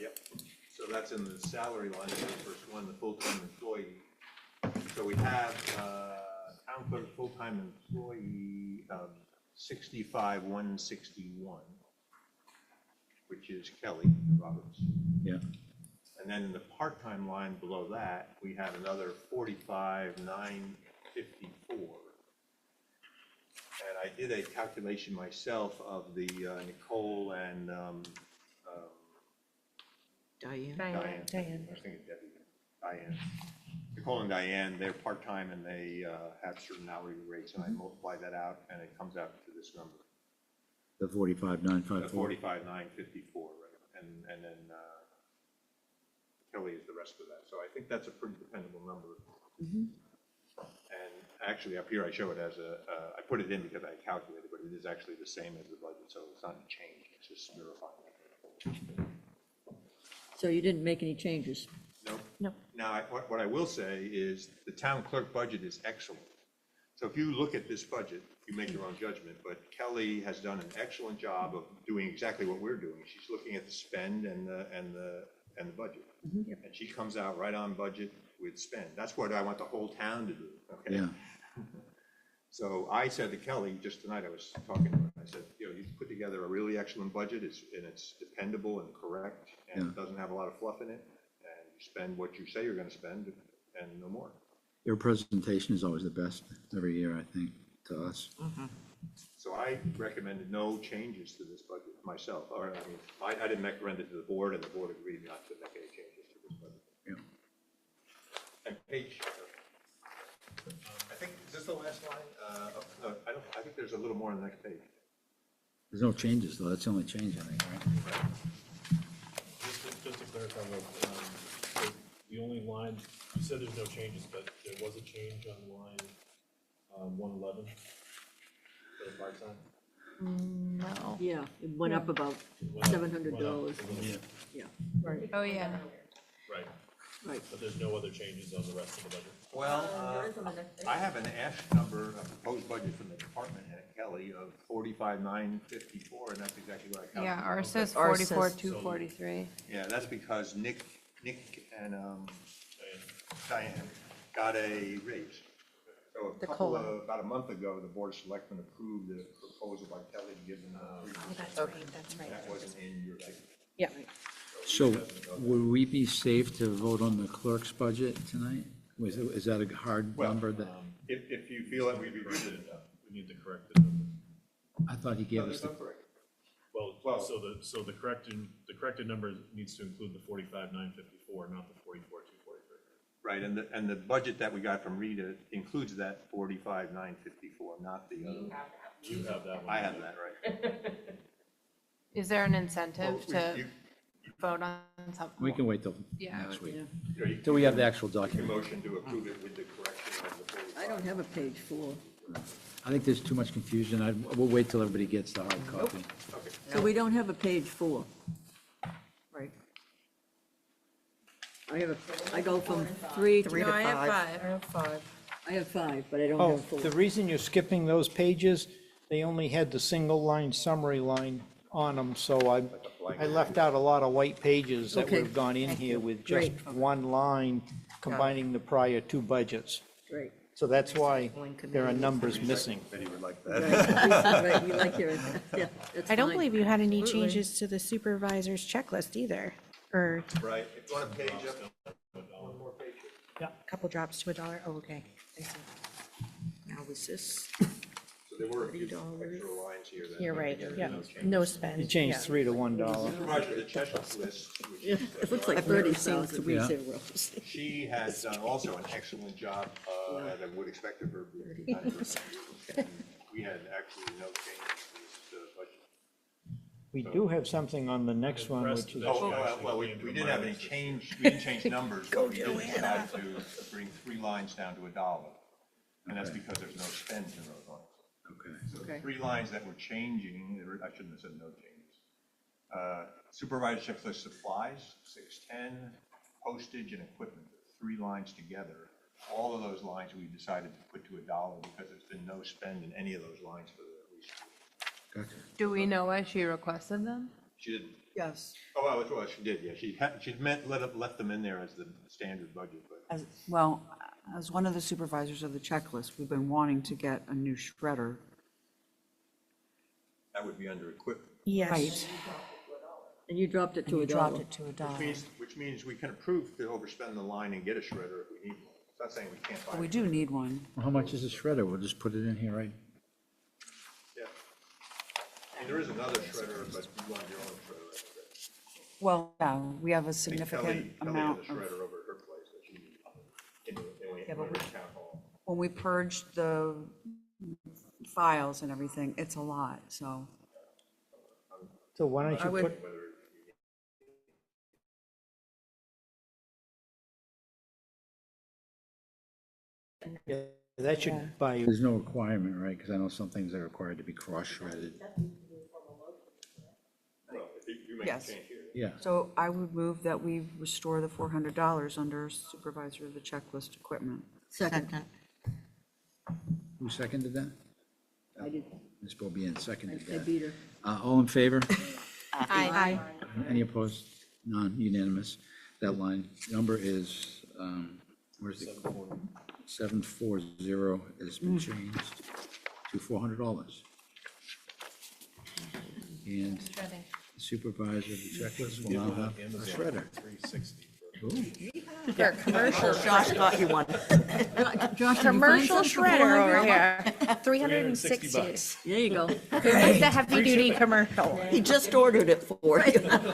Yep, so that's in the salary line, the first one, the full-time employee. So we have, town clerk, full-time employee of 65,161, which is Kelly Roberts. Yeah. And then in the part-time line below that, we have another 45,954. And I did a calculation myself of the Nicole and Diane? Diane. Diane. I was thinking Debbie. Diane. Nicole and Diane, they're part-time and they have certain hourly rates, and I multiply that out and it comes out to this number. The 45,954. 45,954, right? And then Kelly is the rest of that. So I think that's a pretty dependable number. And actually up here I show it as I put it in because I calculated, but it is actually the same as the budget, so it's not a change, it's just verifying it. So you didn't make any changes? Nope. Nope. Now, what I will say is the town clerk budget is excellent. So if you look at this budget, you make your own judgment, but Kelly has done an excellent job of doing exactly what we're doing. She's looking at the spend and the budget. And she comes out right on budget with spend. That's what I want the whole town to do, okay? Yeah. So I said to Kelly, just tonight, I was talking to her, I said, you put together a really excellent budget, and it's dependable and correct, and it doesn't have a lot of fluff in it, and you spend what you say you're gonna spend, and no more. Your presentation is always the best every year, I think, to us. So I recommended no changes to this budget myself, or, I didn't recommend it to the board, and the board agreed not to make any changes to this budget. Yeah. And page, I think, is this the last line? No, I think there's a little more on the next page. There's no changes, though. That's the only change, I think, right? Just to clarify, so the only line, you said there's no changes, but there was a change on line 111 for the part-time? No. Yeah, it went up about Went up- $700. went up a little bit. Yeah, Oh, yeah. Right, right. but there's no other changes on the rest of the budget? Well, I have an ask number, a proposed budget from the department head, Kelly, of 45,954, and that's exactly what I calculated. Yeah, ours says Ours says- 44,243. Yeah, that's because Nick and Diane got a raise. So The COLA. about a month ago, the Board of Selectmen approved the proposal by Kelly to give them a raise. That's right, that's right. That wasn't in your budget. Yeah. So would we be safe to vote on the clerk's budget tonight? Is that a hard Well, number that, If you feel that we've agreed to it. We need to correct the number. I thought he gave us the, Well, so the corrected number needs to include the 45,954, not the 44,243. Right, and the budget that we got from Rita includes that 45,954, not the other. You have that one. I have that, right. Is there an incentive Well, to you- vote on something? we can wait till Yeah. next week, you till we have the actual Your document. motion to approve it with the correction of the 45. I don't have a page 4. I think there's too much confusion. We'll wait till everybody gets the hard copy. Okay. So we don't have a page 4. Right. I go from 3 3 to, to No, I have 5. five. I have 5, but I don't Oh, have 4. the reason you're skipping those pages, they only had the single line summary line on them, so I left out a lot of white pages that would have Okay. gone in here with just Great. one line combining the prior 2 budgets. Great. So that's why there are numbers missing. Betty would like Right, that. right, we like your, yeah, that's I don't fine. believe you had any Absolutely. changes to the supervisor's checklist either, or Right, if you want a page up, one more page. a couple drops to $1. Oh, okay. I see. Now was this, So there were a few extra lines here that. You're right, again, yeah, no change. no spend. You changed yeah. 3 to $1. Supervisor, the checklist, which is, It looks like 30,000 Yeah. zeros. she has done also an excellent job, as I would expect of her. And we had actually no changes to this budget. We do have something on the next one, which is, Oh, well, we didn't have any change, we didn't change numbers, but we did decide to bring 3 lines down to $1. And that's because there's no spend in those lines. Okay. So Okay. the 3 lines that were changing, I shouldn't have said no changes. Supervisor checklist supplies, 610, postage and equipment, 3 lines together. All of those lines we decided to put to $1 because there's been no spend in any of those lines for at least. Gotcha. Do we know why she requested them? She didn't, Yes, oh, well, she did, yeah, she'd left them in there as the standard budget, but. as, well, as one of the supervisors of the checklist, we've been wanting to get a new shredder. That would be under equipment, Yes, And you dropped it to You a dropped dollar. it to $1. which means we can approve to overspend the line and get a shredder if we need one. It's not saying we can't buy We it. do need one. Well, how much is the shredder? We'll just put it in here, right? Yeah. I mean, there is another shredder, but you want your own shredder. I think. Well, yeah, we have a I think significant Kelly amount has a of, shredder over at her place that she, in the town hall. when we purged the files and everything, it's a lot, so. so why don't I you would- put, that should buy you, There's no requirement, right? Because I know some things are required to be cross-shredded. Well, if you make a Yes. change here. Yeah. So I would move that we restore the $400 under supervisor of the checklist equipment. Second. Who seconded that? I did. Ms. Bobian seconded I that. beat her. All in favor? aye. Any opposed? None, unanimous. That line number is, where's it? 740 has been changed to $400. And the supervisor of the checklist will now have a shredder. Ooh, For commercial, Josh got you one. Josh, did you find commercial some for shredder over 400? here, 360. There you go. The heavy duty commercial. He just ordered it for you. That'd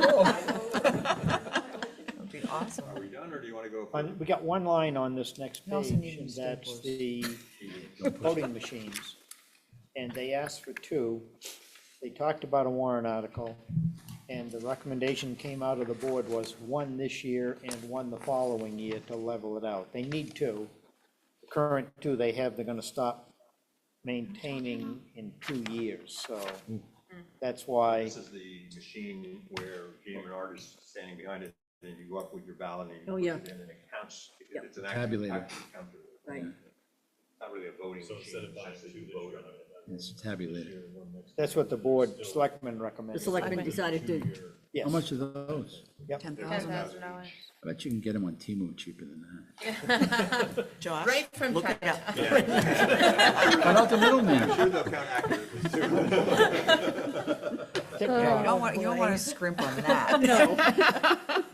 be awesome. Are we done, or do you want to go? we got one line on this next We also page, need and new that's staplers. the voting machines. And they asked for 2. They talked about a warrant article, and the recommendation came out of the board was 1 this year and 1 the following year to level it out. They need 2. The current 2 they have, they're gonna stop maintaining in 2 years, so that's why, This is the machine where Game and Art is standing behind it, and you go up with your ballot and you Oh, put yeah. it in and it counts. Yep. It's an actual Tabulator. counter. Right. Not really a voting So machine. instead of buying it's just 2 you this vote year, on it. it's tabulated. that's what the board, selectmen The recommended. selectmen decided to, Yes. How much are those? Yep. $10,000. $10,000. I bet you can get them on Temu cheaper than that. Josh, Right from look it China. up. Cut out the middleman. Sure they'll count accurately too. You don't want to scrimp on that.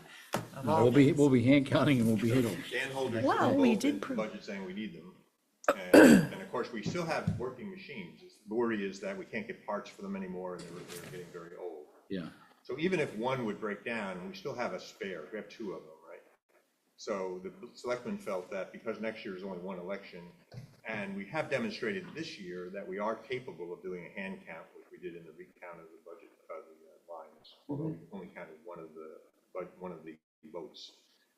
We'll be hand counting and we'll be hitting. Dan Holder's Wow, put we both did in prove- budget saying we need them. And of course, we still have working machines. The worry is that we can't get parts for them anymore, and they're getting very old. Yeah. So even if one would break down, we still have a spare, we have 2 of them, right? So the selectmen felt that because next year is only 1 election, and we have demonstrated this year that we are capable of doing a hand count, which we did in the recount of the budget, the lines, although we only counted one of the votes.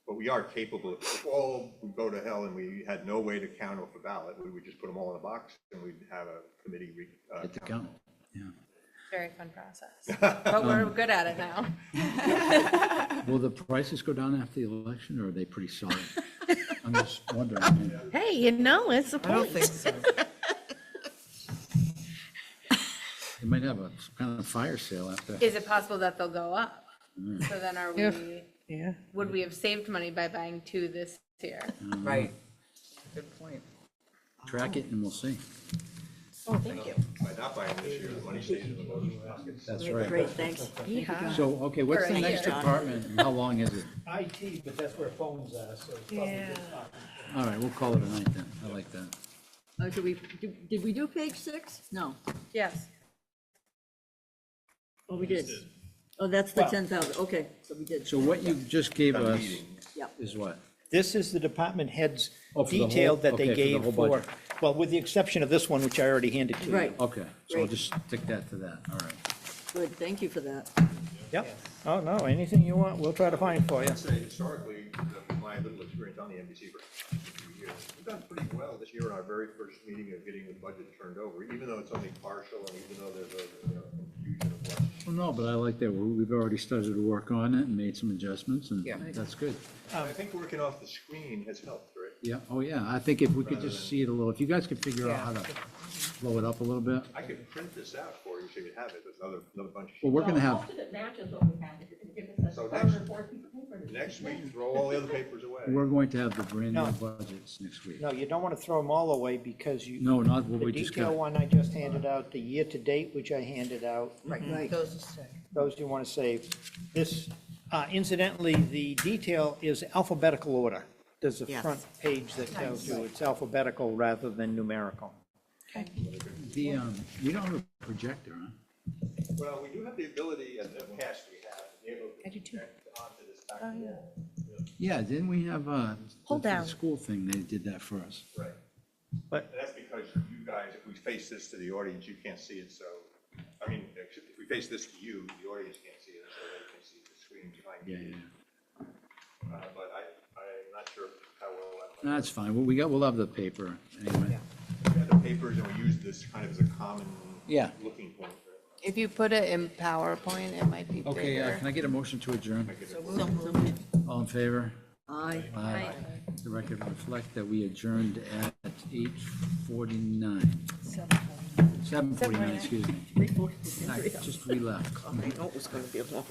But we are capable of, if all would go to hell and we had no way to count off a ballot, we would just put them all in a box and we'd have a committee. Get the count. Yeah. Very fun process, but we're good at it now. Will the prices go down after the election, or are they pretty solid? I'm just wondering. Hey, it's a I don't point. think so. They might have a kind of fire sale after. Is it possible that they'll go up? So then are we, Yeah. would we have saved money by buying 2 this year? Right. Good point. Track it and we'll see. Oh, thank you. By not buying this year, the money stays in the voters' pockets. That's right. great, thanks. Yeehaw. So, okay, what's For the a next year. department and how long is it? IT, but that's where phones are, so. it's probably Yeah. just not- All right, we'll call it a night then. I like that. So did we do page 6? No. Yes. Oh, we did. Oh, that's the Well- 10,000, okay, so we did. So what you just gave us Yep. is what? This is the department heads Oh, for the whole- detail that they okay, for the gave whole for, budget. well, with the exception of this one, which I already handed to you. Right, Okay, so I'll Great. just stick that to that, all right. good, thank you for that. Yep. Oh, no, anything you want, we'll try to find for you. I'd say historically, my little experience on the NBC for a few years, we've done pretty well this year in our very first meeting of getting the budget turned over, even though it's only partial and even though there's a, confusion of what. Well, no, but I like that, we've already started to work on it and made some adjustments, and Yeah. that's good. I think working off the screen has helped, right? Yeah, oh yeah, I think if we could just see it a little, if you guys could figure out how to blow it up a little bit. I could print this out for you so you have it, there's another bunch of sheets. Well, we're gonna have, Most of it matches what we have, if you can give us So a next- third or fourth piece of paper. Next week, throw all the other papers away. we're going to have the brand new No. budgets next week. No, you don't want to throw them all away because you. No, not what The we just detail got. one I just handed out, the year-to-date, which I handed out, Right. those you want to save. This, incidentally, the detail is alphabetical order. There's a Yes. front page that tells you it's alphabetical rather than numerical. The, we don't have a projector, huh? Well, we do have the ability, in the past we have, to be able to project onto this back wall. Yeah, didn't we have, Pull the down. school thing, they did that for us. Right. But- And that's because you guys, if we face this to the audience, you can't see it, so, I mean, if we face this to you, the audience can't see it, so they can see the screen behind Yeah, you. yeah, But I'm not sure how well that. no, that's fine, well, we'll have the paper anyway. We had the papers and we used this kind of as a common. Yeah. Looking point, right? If you put it in PowerPoint, it might be Okay, bigger. can I get a motion to adjourn? All in favor? Aye. Aye. The record reflect that we adjourned at 8:49. 7:49, excuse me. Just we left. I know it was gonna be a long